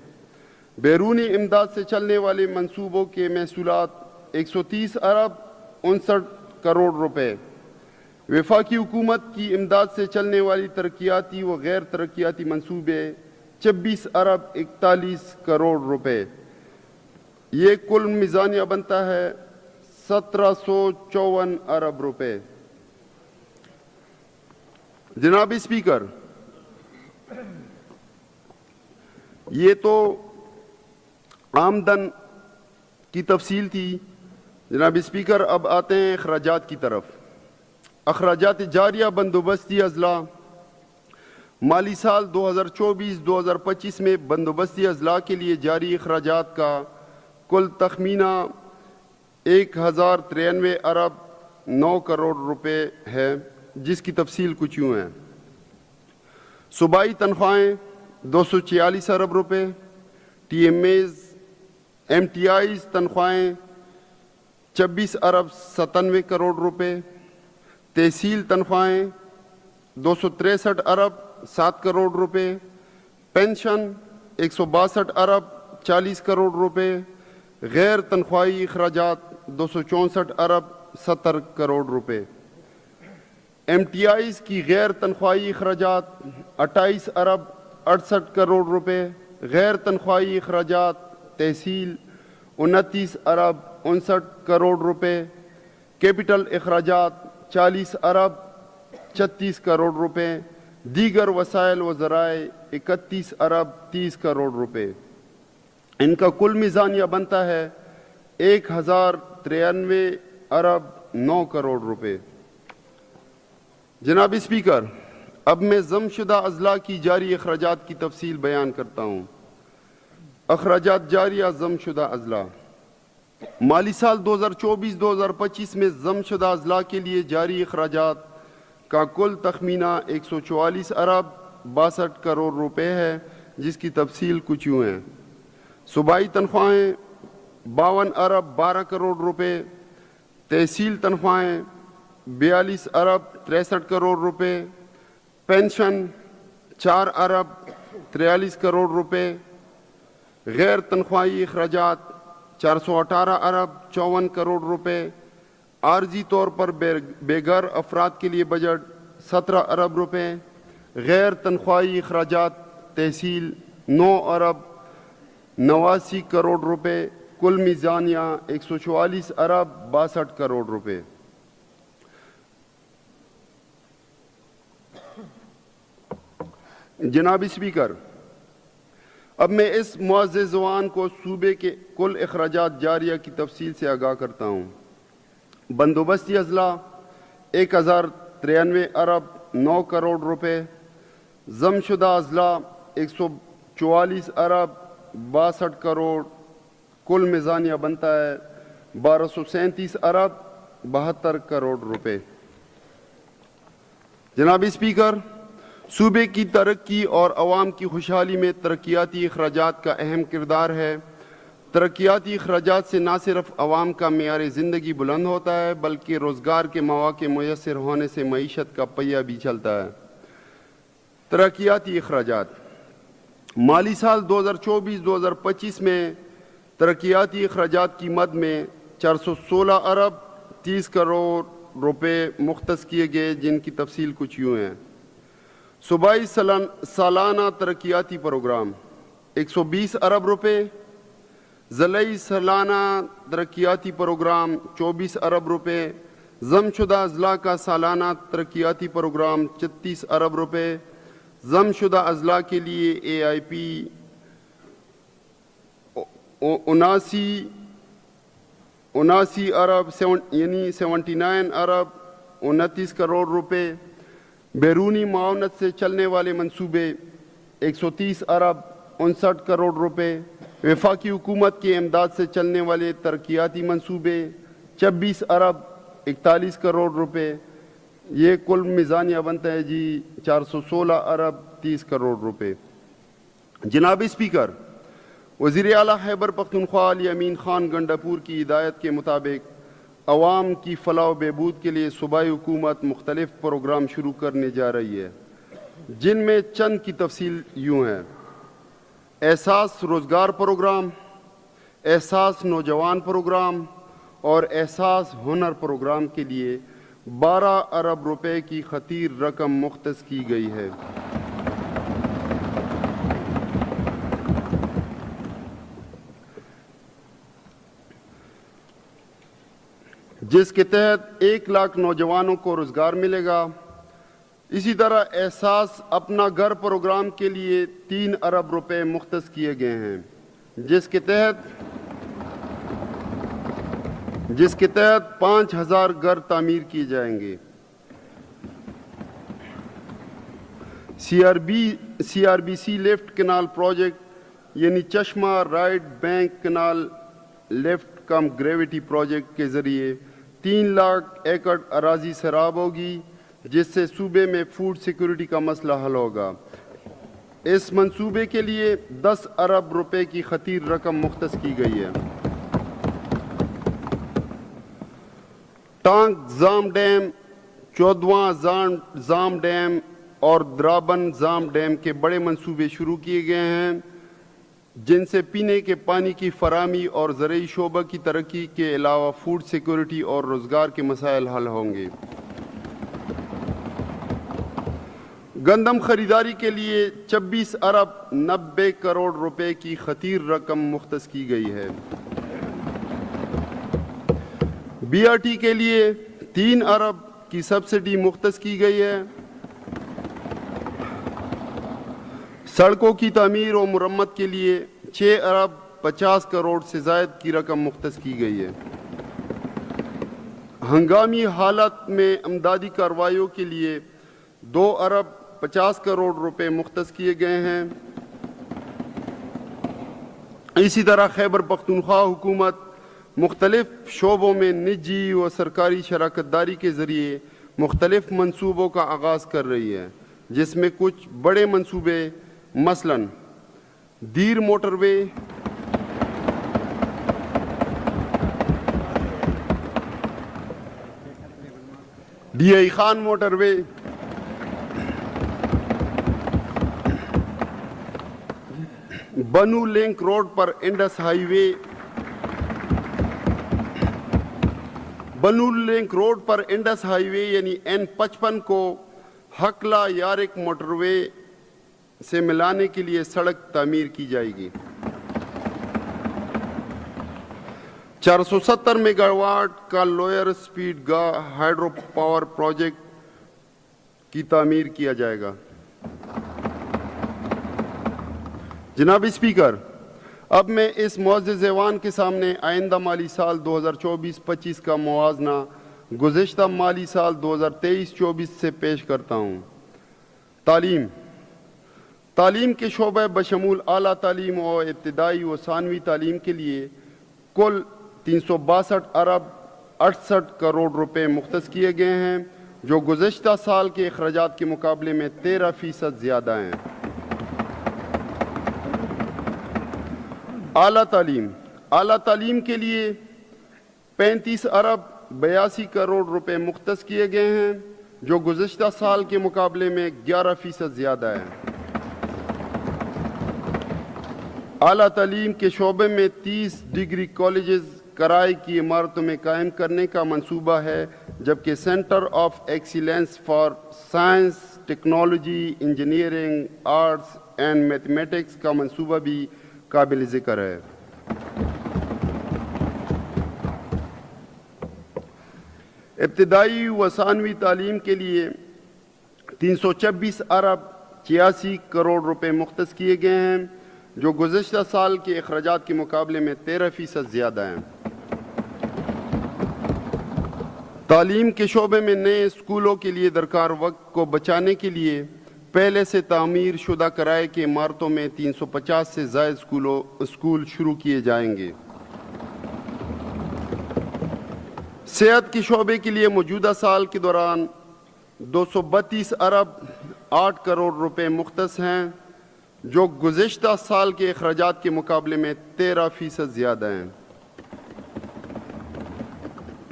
بیرونی امداد سے چلنے والے منصوبوں کے محصولات 130 ارب 59 کروڑ روپے۔ وفاقی حکومت کی امداد سے چلنے والی ترقیاتی و غیر ترقیاتی منصوبے 26 ارب 41 کروڑ روپے۔ یہ کل میزانیہ بنتا ہے 1754 ارب روپے۔ جناب اسپیکر، یہ تو آمدن کی تفصیل تھی۔ جناب اسپیکر، اب آتے ہیں اخراجات کی طرف۔ اخراجات جاریہ بندوبستی اضلاع مالی سال 2024-2025 میں بندوبستی اضلاع کے لیے جاری اخراجات کا کل تخمینہ 1093 ارب 9 کروڑ روپے ہے، جس کی تفصیل کچھ یوں ہے۔ صوبائی تنخواہیں 246 ارب روپے، ایم ٹی آئیز تنخواہیں 26 ارب 97 کروڑ روپے، تحصیل تنخواہیں 263 ارب 7 کروڑ روپے، پینشن 162 ارب 40 کروڑ روپے، غیر تنخواہی اخراجات 264 ارب 70 کروڑ روپے۔ ایم ٹی آئیز کی غیر تنخواہی اخراجات 28 ارب 68 کروڑ روپے، غیر تنخواہی اخراجات تحصیل 29 ارب 59 کروڑ روپے، کیپٹل اخراجات 40 ارب 36 کروڑ روپے، دیگر وسائل و ذرائع 31 ارب 30 کروڑ روپے۔ ان کا کل میزانیہ بنتا ہے 1093 ارب 9 کروڑ روپے۔ جناب اسپیکر، اب میں ضم شدہ اضلاع کی جاری اخراجات کی تفصیل بیان کرتا ہوں۔ اخراجات جاریہ ضم شدہ اضلاع مالی سال 2024-2025 میں ضم شدہ اضلاع کے لیے جاری اخراجات کا کل تخمینہ 144 ارب 62 کروڑ روپے ہے، جس کی تفصیل کچھ یوں ہے۔ صوبائی تنخواہیں 52 ارب 12 کروڑ روپے، تحصیل تنخواہیں 42 ارب 63 کروڑ روپے، پینشن 4 ارب 43 کروڑ روپے، غیر تنخواہی اخراجات 418 ارب 54 کروڑ روپے، عارضی طور پر بے گھر افراد کے لیے بجٹ 17 ارب روپے، غیر تنخواہی اخراجات تحصیل 9 ارب 89 کروڑ روپے، کل میزانیہ 144 ارب 62 کروڑ روپے۔ جناب اسپیکر، اب میں اس معزز ایوان کو صوبے کے کل اخراجات جاریہ کی تفصیل سے آگاہ کرتا ہوں۔ بندوبستی اضلاع 1093 ارب 9 کروڑ روپے، ضم شدہ اضلاع 144 ارب 62 کروڑ، کل میزانیہ بنتا ہے 1237 ارب 72 کروڑ روپے۔ جناب اسپیکر، صوبے کی ترقی اور عوام کی خوشحالی میں ترقیاتی اخراجات کا اہم کردار ہے۔ ترقیاتی اخراجات سے نہ صرف عوام کا معیار زندگی بلند ہوتا ہے بلکہ روزگار کے مواقع میسر ہونے سے معیشت کا پہیہ بھی چلتا ہے۔ ترقیاتی اخراجات مالی سال 2024-2025 میں ترقیاتی اخراجات کی مد میں 416 ارب 30 کروڑ روپے مختص کیے گئے، جن کی تفصیل کچھ یوں ہے۔ صوبائی سالانہ ترقیاتی پروگرام 120 ارب روپے، ضلعی سالانہ ترقیاتی پروگرام 24 ارب روپے، ضم شدہ اضلاع کا سالانہ ترقیاتی پروگرام 36 ارب روپے، ضم شدہ اضلاع کے لیے AIP 79 ارب یعنی 79 ارب 29 کروڑ روپے، بیرونی معاونت سے چلنے والے منصوبے 130 ارب 59 کروڑ روپے، وفاقی حکومت کی امداد سے چلنے والے ترقیاتی منصوبے 26 ارب 41 کروڑ روپے۔ یہ کل میزانیہ بنتا ہے جی 416 ارب 30 کروڑ روپے۔ جناب اسپیکر، وزیر اعلیٰ خیبر پختونخوا علی امین خان گنڈاپور کی ہدایت کے مطابق عوام کی فلاح و بہبود کے لیے صوبائی حکومت مختلف پروگرام شروع کرنے جا رہی ہے، جن میں چند کی تفصیل یوں ہے۔ احساس روزگار پروگرام، احساس نوجوان پروگرام اور احساس ہنر پروگرام کے لیے 12 ارب روپے کی خطیر رقم مختص کی گئی ہے۔ جس کے تحت 1 لاکھ نوجوانوں کو روزگار ملے گا۔ اسی طرح احساس اپنا گھر پروگرام کے لیے 3 ارب روپے مختص کیے گئے ہیں، جس کے تحت 5000 گھر تعمیر کیے جائیں گے۔ CRBC لیفٹ کینال پروجیکٹ یعنی چشمہ رائٹ بینک کینال لیفٹ کم گریویٹی پروجیکٹ کے ذریعے 3 لاکھ ایکڑ اراضی سیراب ہوگی، جس سے صوبے میں فوڈ سیکورٹی کا مسئلہ حل ہوگا۔ اس منصوبے کے لیے 10 ارب روپے کی خطیر رقم مختص کی گئی ہے۔ ٹانک زام ڈیم، 14واں زام ڈیم اور درابن زام ڈیم کے بڑے منصوبے شروع کیے گئے ہیں، جن سے پینے کے پانی کی فراہمی اور زرعی شعبہ کی ترقی کے علاوہ فوڈ سیکورٹی اور روزگار کے مسائل حل ہوں گے۔ گندم خریداری کے لیے 26 ارب 90 کروڑ روپے کی خطیر رقم مختص کی گئی ہے۔ BRT کے لیے 3 ارب کی سبسڈی مختص کی گئی ہے۔ سڑکوں کی تعمیر و مرمت کے لیے 6 ارب 50 کروڑ سے زائد کی رقم مختص کی گئی ہے۔ ہنگامی حالت میں امدادی کارروائیوں کے لیے 2 ارب 50 کروڑ روپے مختص کیے گئے ہیں۔ اسی طرح خیبر پختونخوا حکومت مختلف شعبوں میں نجی و سرکاری شراکت داری کے ذریعے مختلف منصوبوں کا آغاز کر رہی ہے، جس میں کچھ بڑے منصوبے مثلاً دیر موٹر وے، DI خان موٹر وے، بنو لنک روڈ پر انڈس ہائی وے، بنو لنک روڈ پر انڈس ہائی وے یعنی N55 کو ہکلا یارک موٹر وے سے ملانے کے لیے سڑک تعمیر کی جائے گی۔ 470 میگا واٹ کا lower speed hydro power project کی تعمیر کیا جائے گا۔ جناب اسپیکر، اب میں اس معزز ایوان کے سامنے آئندہ مالی سال 2024-25 کا موازنہ گزشتہ مالی سال 2023-24 سے پیش کرتا ہوں۔ تعلیم کے شعبہ بشمول اعلیٰ تعلیم و ابتدائی و ثانوی تعلیم کے لیے کل 362 ارب 68 کروڑ روپے مختص کیے گئے ہیں، جو گزشتہ سال کے اخراجات کے مقابلے میں 13% زیادہ ہیں۔ اعلیٰ تعلیم کے لیے 35 ارب 82 کروڑ روپے مختص کیے گئے ہیں، جو گزشتہ سال کے مقابلے میں 11% زیادہ ہے۔ اعلیٰ تعلیم کے شعبے میں 30 ڈگری کالجز کرائے کی عمارتوں میں قائم کرنے کا منصوبہ ہے، جبکہ centre of excellence for science, technology, engineering, arts and mathematics کا منصوبہ بھی قابل ذکر ہے۔ ابتدائی و ثانوی تعلیم کے لیے 326 ارب 86 کروڑ روپے مختص کیے گئے ہیں، جو گزشتہ سال کے اخراجات کے مقابلے میں 13% زیادہ ہیں۔ تعلیم کے شعبے میں نئے اسکولوں کے لیے درکار وقت کو بچانے کے لیے پہلے سے تعمیر شدہ کرائے کی عمارتوں میں 350 سے زائد اسکول شروع کیے جائیں گے۔ صحت کے شعبے کے لیے موجودہ سال کے دوران 232 ارب 8 کروڑ روپے مختص ہیں، جو گزشتہ سال کے اخراجات کے مقابلے میں 13% زیادہ ہیں۔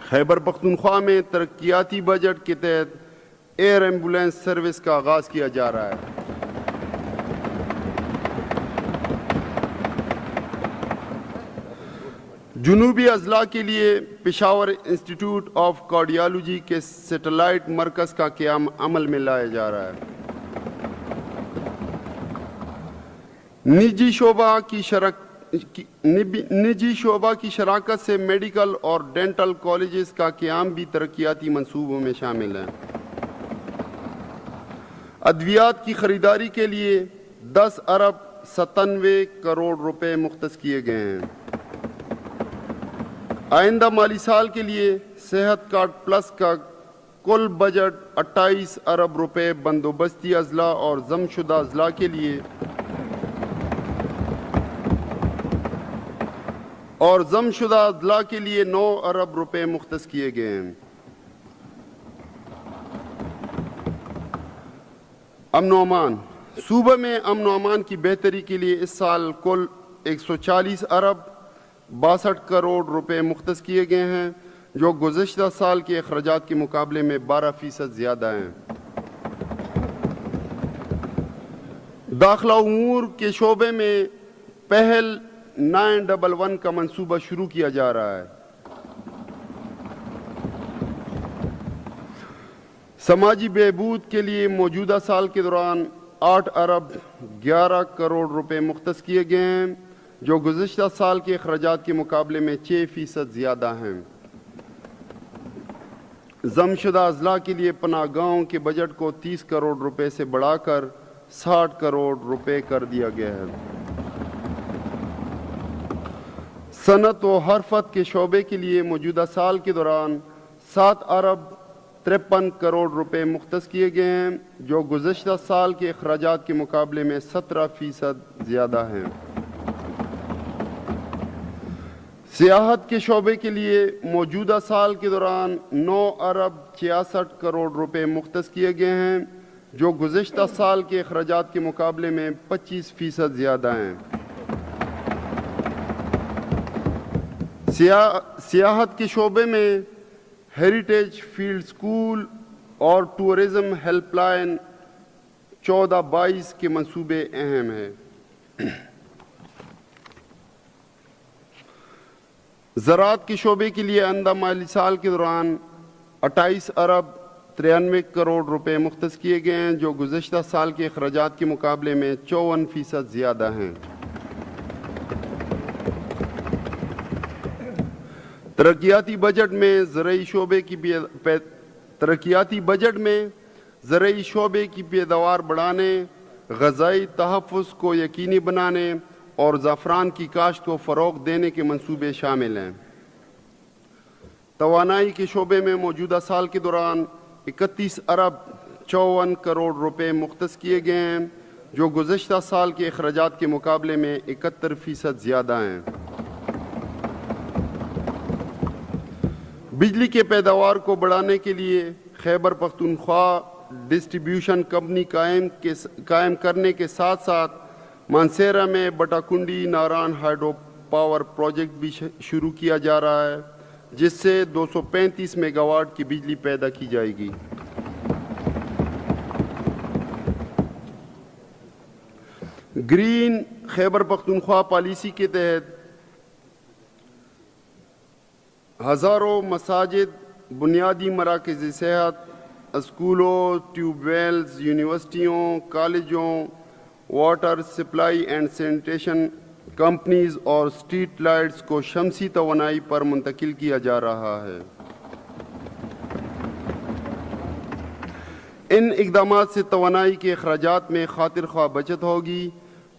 خیبر پختونخوا میں ترقیاتی بجٹ کے تحت ایئر ایمبولینس سروس کا آغاز کیا جا رہا ہے۔ جنوبی اضلاع کے لیے پشاور انسٹیٹیوٹ آف کارڈیالوجی کے سیٹلائٹ مرکز کا قیام عمل میں لایا جا رہا ہے۔ نجی شعبہ کی شراکت سے میڈیکل اور ڈینٹل کالجز کا قیام بھی ترقیاتی منصوبوں میں شامل ہے۔ ادویات کی خریداری کے لیے 10 ارب 97 کروڑ روپے مختص کیے گئے ہیں۔ آئندہ مالی سال کے لیے صحت کارڈ پلس کا کل بجٹ 28 ارب روپے بندوبستی اضلاع اور ضم شدہ اضلاع کے لیے 9 ارب روپے مختص کیے گئے ہیں۔ امن و امان صوبہ میں امن و امان کی بہتری کے لیے اس سال کل 140 ارب 62 کروڑ روپے مختص کیے گئے ہیں، جو گزشتہ سال کے اخراجات کے مقابلے میں 12% زیادہ ہیں۔ داخلہ امور کے شعبے میں پہل 911 کا منصوبہ شروع کیا جا رہا ہے۔ سماجی بہبود کے لیے موجودہ سال کے دوران 8 ارب 11 کروڑ روپے مختص کیے گئے ہیں، جو گزشتہ سال کے اخراجات کے مقابلے میں 6% زیادہ ہیں۔ ضم شدہ اضلاع کے لیے پناہ گاہوں کے بجٹ کو 30 کروڑ روپے سے بڑھا کر 60 کروڑ روپے کر دیا گیا ہے۔ صنعت و حرفت کے شعبے کے لیے موجودہ سال کے دوران 7 ارب 53 کروڑ روپے مختص کیے گئے ہیں، جو گزشتہ سال کے اخراجات کے مقابلے میں 17% زیادہ ہیں۔ سیاحت کے شعبے کے لیے موجودہ سال کے دوران 9 ارب 66 کروڑ روپے مختص کیے گئے ہیں، جو گزشتہ سال کے اخراجات کے مقابلے میں 25% زیادہ ہیں۔ سیاحت کے شعبے میں ہیریٹیج فیلڈ سکول اور ٹورزم ہیلپ لائن 14-22 کے منصوبے اہم ہیں۔ زراعت کے شعبے کے لیے آئندہ مالی سال کے دوران 28 ارب 93 کروڑ روپے مختص کیے گئے ہیں، جو گزشتہ سال کے اخراجات کے مقابلے میں 54% زیادہ ہیں۔ ترقیاتی بجٹ میں زرعی شعبے کی پیداوار بڑھانے، غذائی تحفظ کو یقینی بنانے اور زعفران کی کاشت کو فروغ دینے کے منصوبے شامل ہیں۔ توانائی کے شعبے میں موجودہ سال کے دوران 31 ارب 54 کروڑ روپے مختص کیے گئے ہیں، جو گزشتہ سال کے اخراجات کے مقابلے میں 71% زیادہ ہیں۔ بجلی کے پیداوار کو بڑھانے کے لیے خیبر پختونخوا ڈسٹریبیوشن کمپنی قائم کرنے کے ساتھ ساتھ مانسہرہ میں بٹا کنڈی ناران ہائیڈرو پاور پروجیکٹ بھی شروع کیا جا رہا ہے، جس سے 235 میگا واٹ کی بجلی پیدا کی جائے گی۔ گرین خیبر پختونخوا پالیسی کے تحت ہزاروں مساجد، بنیادی مراکز صحت، اسکولوں، ٹیوب ویلز، یونیورسٹیوں، کالجوں، water supply and sanitation companies اور اسٹریٹ لائٹس کو شمسی توانائی پر منتقل کیا جا رہا ہے۔ ان اقدامات سے توانائی کے اخراجات میں خاطر خواہ بچت ہوگی،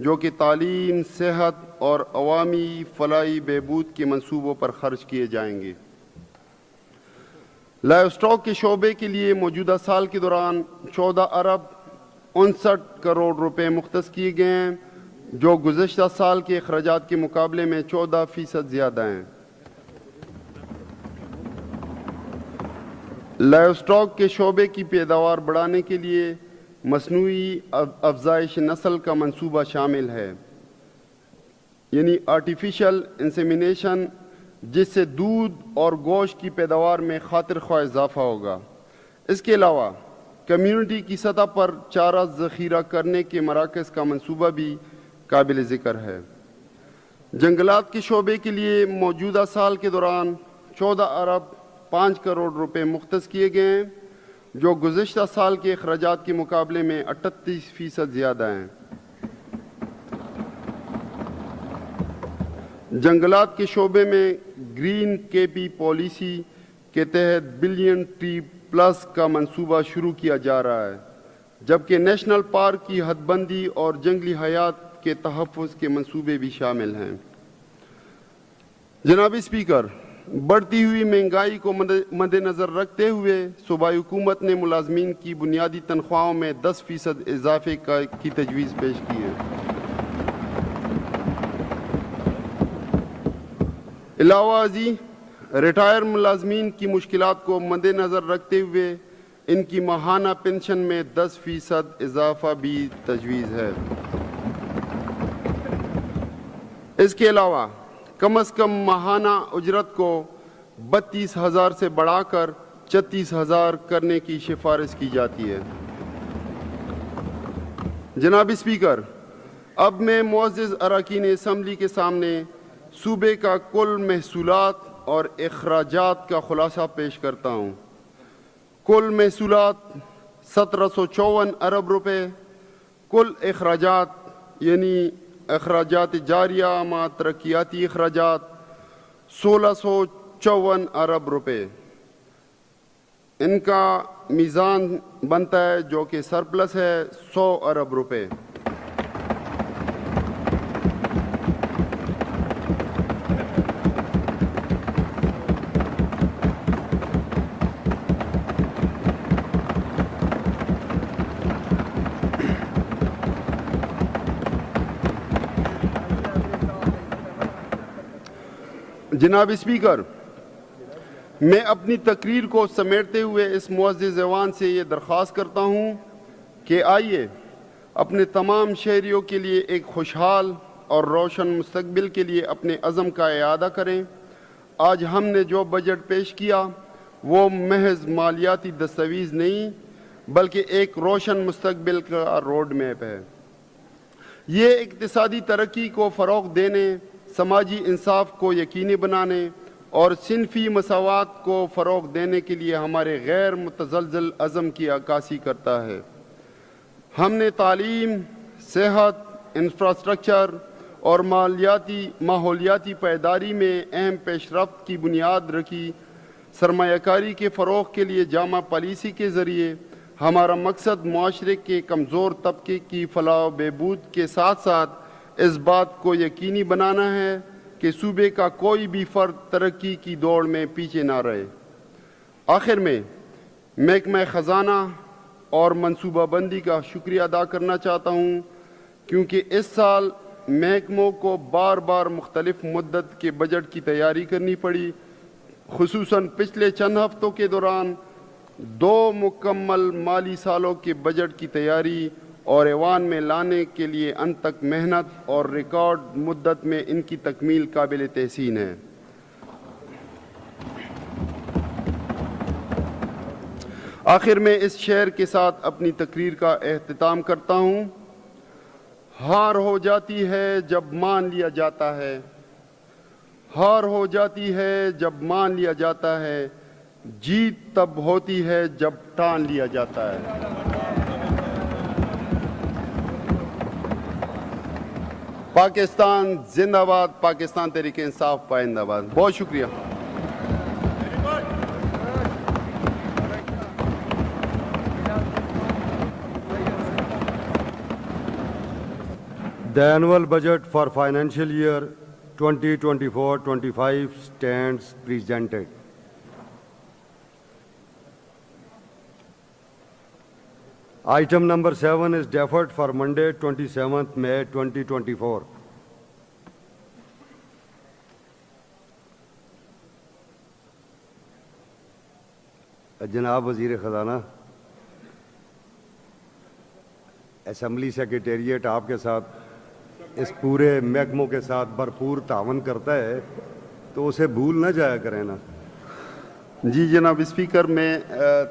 جو کہ تعلیم، صحت اور عوامی فلاحی بہبود کے منصوبوں پر خرچ کیے جائیں گے۔ لائیو اسٹاک کے شعبے کے لیے موجودہ سال کے دوران 14 ارب 59 کروڑ روپے مختص کیے گئے ہیں، جو گزشتہ سال کے اخراجات کے مقابلے میں 14% زیادہ ہیں۔ لائیو اسٹاک کے شعبے کی پیداوار بڑھانے کے لیے مصنوعی افزائش نسل کا منصوبہ شامل ہے، یعنی آرٹیفیشل انسیمینیشن، جس سے دودھ اور گوشت کی پیداوار میں خاطر خواہ اضافہ ہوگا۔ اس کے علاوہ کمیونٹی کی سطح پر چارہ ذخیرہ کرنے کے مراکز کا منصوبہ بھی قابل ذکر ہے۔ جنگلات کے شعبے کے لیے موجودہ سال کے دوران 14 ارب 5 کروڑ روپے مختص کیے گئے ہیں، جو گزشتہ سال کے اخراجات کے مقابلے میں 38% زیادہ ہیں۔ جنگلات کے شعبے میں گرین کے پی پالیسی کے تحت بلین ٹری پلس کا منصوبہ شروع کیا جا رہا ہے، جبکہ نیشنل پارک کی حد بندی اور جنگلی حیات کے تحفظ کے منصوبے بھی شامل ہیں۔ جناب اسپیکر، بڑھتی ہوئی مہنگائی کو مد نظر رکھتے ہوئے صوبائی حکومت نے ملازمین کی بنیادی تنخواہوں میں 10% اضافے کی تجویز پیش کی ہے۔ علاوہ ازیں ریٹائر ملازمین کی مشکلات کو مد نظر رکھتے ہوئے ان کی ماہانہ پنشن میں 10% اضافہ بھی تجویز ہے۔ اس کے علاوہ کم از کم ماہانہ اجرت کو 32,000 سے بڑھا کر 36,000 کرنے کی سفارش کی جاتی ہے۔ جناب اسپیکر، اب میں معزز اراکین اسمبلی کے سامنے صوبے کا کل محصولات اور اخراجات کا خلاصہ پیش کرتا ہوں۔ کل محصولات 1754 ارب روپے، کل اخراجات یعنی اخراجات جاریہ مع ترقیاتی اخراجات 1654 ارب روپے۔ ان کا میزان بنتا ہے جو کہ سرپلس ہے 100 ارب روپے۔ جناب اسپیکر، میں اپنی تقریر کو سمیٹتے ہوئے اس معزز ایوان سے یہ درخواست کرتا ہوں کہ آئیے اپنے تمام شہریوں کے لیے ایک خوشحال اور روشن مستقبل کے لیے اپنے عزم کا اعادہ کریں۔ آج ہم نے جو بجٹ پیش کیا وہ محض مالیاتی دستاویز نہیں بلکہ ایک روشن مستقبل کا روڈ میپ ہے۔ یہ اقتصادی ترقی کو فروغ دینے، سماجی انصاف کو یقینی بنانے اور صنفی مساوات کو فروغ دینے کے لیے ہمارے غیر متزلزل عزم کی عکاسی کرتا ہے۔ ہم نے تعلیم، صحت، انفراسٹرکچر اور ماحولیاتی پائیداری میں اہم پیش رفت کی بنیاد رکھی۔ سرمایہ کاری کے فروغ کے لیے جامع پالیسی کے ذریعے ہمارا مقصد معاشرے کے کمزور طبقے کی فلاح و بہبود کے ساتھ ساتھ اس بات کو یقینی بنانا ہے کہ صوبے کا کوئی بھی فرد ترقی کی دوڑ میں پیچھے نہ رہے۔ آخر میں محکمہ خزانہ اور منصوبہ بندی کا شکریہ ادا کرنا چاہتا ہوں، کیونکہ اس سال محکموں کو بار بار مختلف مدت کے بجٹ کی تیاری کرنی پڑی۔ خصوصاً پچھلے چند ہفتوں کے دوران 2 مکمل مالی سالوں کے بجٹ کی تیاری اور ایوان میں لانے کے لیے انتک محنت اور ریکارڈ مدت میں ان کی تکمیل قابل تحسین ہے۔ آخر میں اس شعر کے ساتھ اپنی تقریر کا اختتام کرتا ہوں۔ ہار ہو جاتی ہے جب مان لیا جاتا ہے، ہار ہو جاتی ہے جب مان لیا جاتا ہے، جیت تب ہوتی ہے جب ٹان لیا جاتا ہے۔ پاکستان زندہ باد، پاکستان تحریک انصاف پائندہ باد۔ بہت شکریہ۔ The annual budget for financial year 2024-25 stands presented. Item number 7 is deferred for Monday, 27th May 2024. جناب وزیر خزانہ، اسمبلی سیکریٹریٹ آپ کے ساتھ اس پورے محکموں کے ساتھ بھرپور تعاون کرتا ہے تو اسے بھول نہ جایا کریں نا۔ جی جناب اسپیکر، میں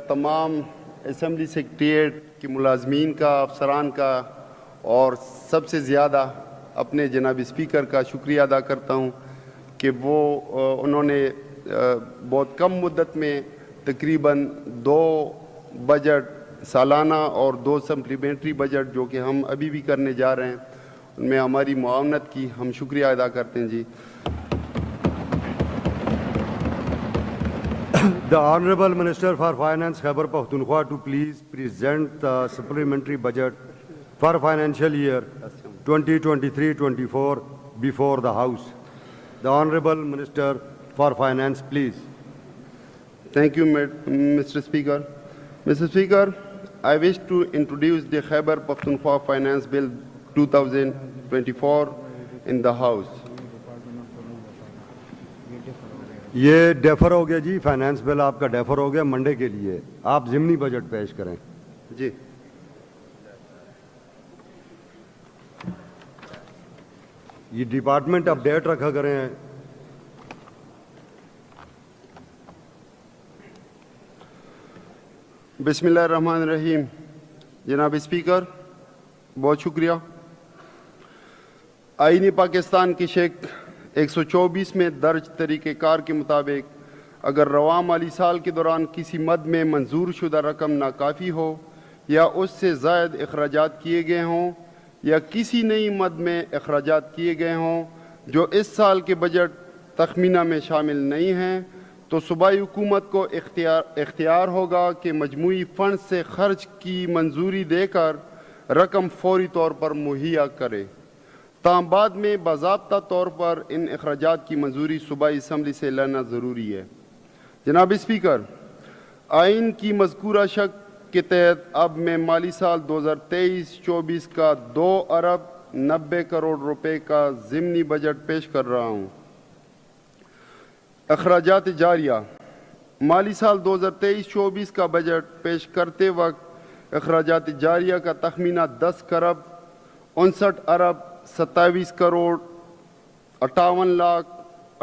تمام اسمبلی سیکریٹریٹ کے ملازمین کا، افسران کا اور سب سے زیادہ اپنے جناب اسپیکر کا شکریہ ادا کرتا ہوں کہ انہوں نے بہت کم مدت میں تقریباً 2 بجٹ سالانہ اور 2 سپلیمنٹری بجٹ جو کہ ہم ابھی بھی کرنے جا رہے ہیں ان میں ہماری معاونت کی ہم شکریہ ادا کرتے ہیں۔ جی The Honorable Minister for Finance, Khyber Pakhtunkhwa, to please present the supplementary budget for financial year 2023-24 before the House. The Honorable Minister for Finance, please. Thank you, Mr. Speaker. Mr. Speaker, I wish to introduce the Khyber Pakhtunkhwa Finance Bill 2024 in the House. یہ defer ہو گیا جی، finance bill آپ کا defer ہو گیا Monday کے لیے، آپ ضمنی budget پیش کریں۔ جی یہ ڈپارٹمنٹ اپ ڈیٹ رکھا کریں۔ بسم اللہ الرحمن الرحیم۔ جناب اسپیکر بہت شکریہ۔ آئین پاکستان کی شق 124 میں درج طریقہ کار کے مطابق اگر رواں مالی سال کے دوران کسی مد میں منظور شدہ رقم ناکافی ہو یا اس سے زائد اخراجات کیے گئے ہوں یا کسی نئی مد میں اخراجات کیے گئے ہوں جو اس سال کے بجٹ تخمینہ میں شامل نہیں ہیں تو صوبائی حکومت کو اختیار ہوگا کہ مجموعی فنڈ سے خرچ کی منظوری دے کر رقم فوری طور پر مہیا کرے، تاہم بعد میں باضابطہ طور پر ان اخراجات کی منظوری صوبائی اسمبلی سے لینا ضروری ہے۔ جناب اسپیکر، آئین کی مذکورہ شق کے تحت اب میں مالی سال 2023-24 کا 2 ارب 90 کروڑ روپے کا ضمنی بجٹ پیش کر رہا ہوں۔ اخراجات جاریہ: مالی سال 2023-24 کا بجٹ پیش کرتے وقت اخراجات جاریہ کا تخمینہ 10 کروڑ 59 ارب 27 کروڑ 58 لاکھ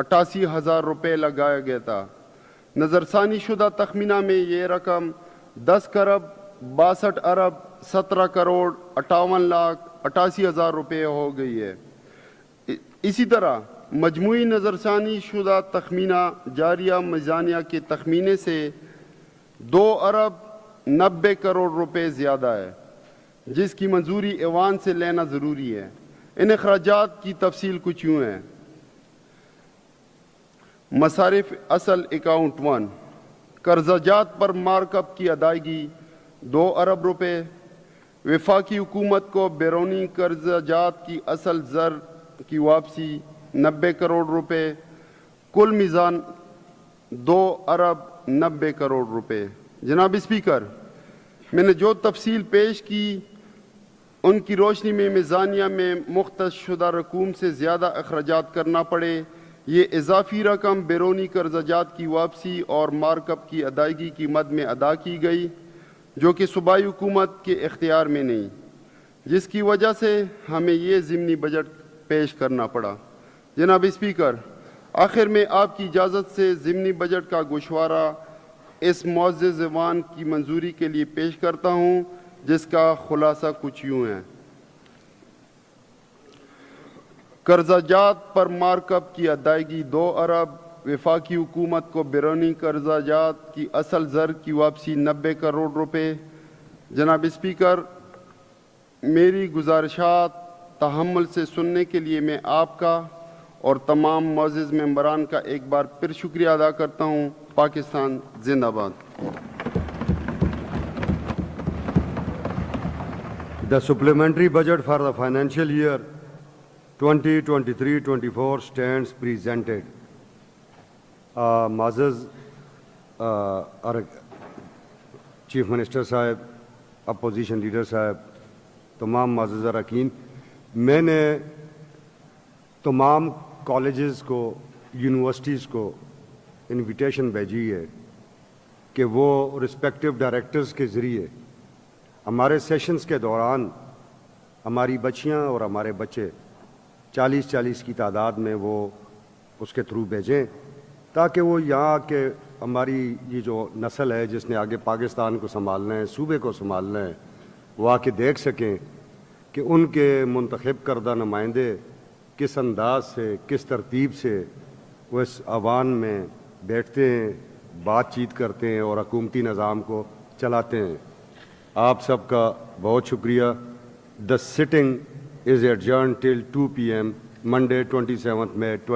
88 ہزار روپے لگایا گیا تھا۔ نظرثانی شدہ تخمینہ میں یہ رقم 10 کروڑ 62 ارب 17 کروڑ 58 لاکھ 88 ہزار روپے ہو گئی ہے۔ اسی طرح مجموعی نظرثانی شدہ تخمینہ جاریہ میزانیہ کے تخمینے سے 2 ارب 90 کروڑ روپے زیادہ ہے، جس کی منظوری ایوان سے لینا ضروری ہے۔ ان اخراجات کی تفصیل کچھ یوں ہے۔ مصارف اصل اکاؤنٹ 1، قرضہ جات پر مارک اپ کی ادائیگی 2 ارب روپے، وفاقی حکومت کو بیرونی قرضہ جات کی اصل زر کی واپسی 90 کروڑ روپے، کل میزان 2 ارب 90 کروڑ روپے۔ جناب اسپیکر، میں نے جو تفصیل پیش کی ان کی روشنی میں میزانیہ میں مختص شدہ رقوم سے زیادہ اخراجات کرنا پڑے یہ اضافی رقم بیرونی قرضہ جات کی واپسی اور مارک-اپ کی ادائیگی کی مد میں ادا کی گئی، جو کہ صوبائی حکومت کے اختیار میں نہیں، جس کی وجہ سے ہمیں یہ ضمنی بجٹ پیش کرنا پڑا۔ جناب اسپیکر، آخر میں آپ کی اجازت سے ضمنی بجٹ کا گوشوارہ اس معزز ایوان کی منظوری کے لیے پیش کرتا ہوں، جس کا خلاصہ کچھ یوں ہے۔ قرضہ جات پر مارک اپ کی ادائیگی 2 ارب، وفاقی حکومت کو بیرونی قرضہ جات کی اصل زر کی واپسی 90 کروڑ روپے۔ جناب اسپیکر، میری گزارشات تحمل سے سننے کے لیے میں آپ کا اور تمام معزز ممبران کا ایک بار پھر شکریہ ادا کرتا ہوں۔ پاکستان زندہ باد۔ The supplementary budget for the financial year 2023-24 stands presented. معزز چیف منسٹر صاحب، اپوزیشن لیڈر صاحب، تمام معزز اراکین، میں نے تمام کالجز کو، یونیورسٹیز کو انویٹیشن بھیجی ہے کہ وہ رسپیکٹو ڈائریکٹرز کے ذریعے ہمارے سیشنز کے دوران ہماری بچیاں اور ہمارے بچے 40 کی تعداد میں وہ اس کے تھرو بھیجیں، تاکہ وہ یہاں کے ہماری یہ جو نسل ہے جس نے آگے پاکستان کو سنبھالنا ہے، صوبے کو سنبھالنا ہے، وہ آ کے دیکھ سکیں کہ ان کے منتخب کردہ نمائندے کس انداز سے، کس ترتیب سے وہ اس ایوان میں بیٹھتے ہیں، بات چیت کرتے ہیں اور حکومتی نظام کو چلاتے ہیں۔ آپ سب کا بہت شکریہ۔ The sitting is adjourned till 2 p.m. Monday 27th May 20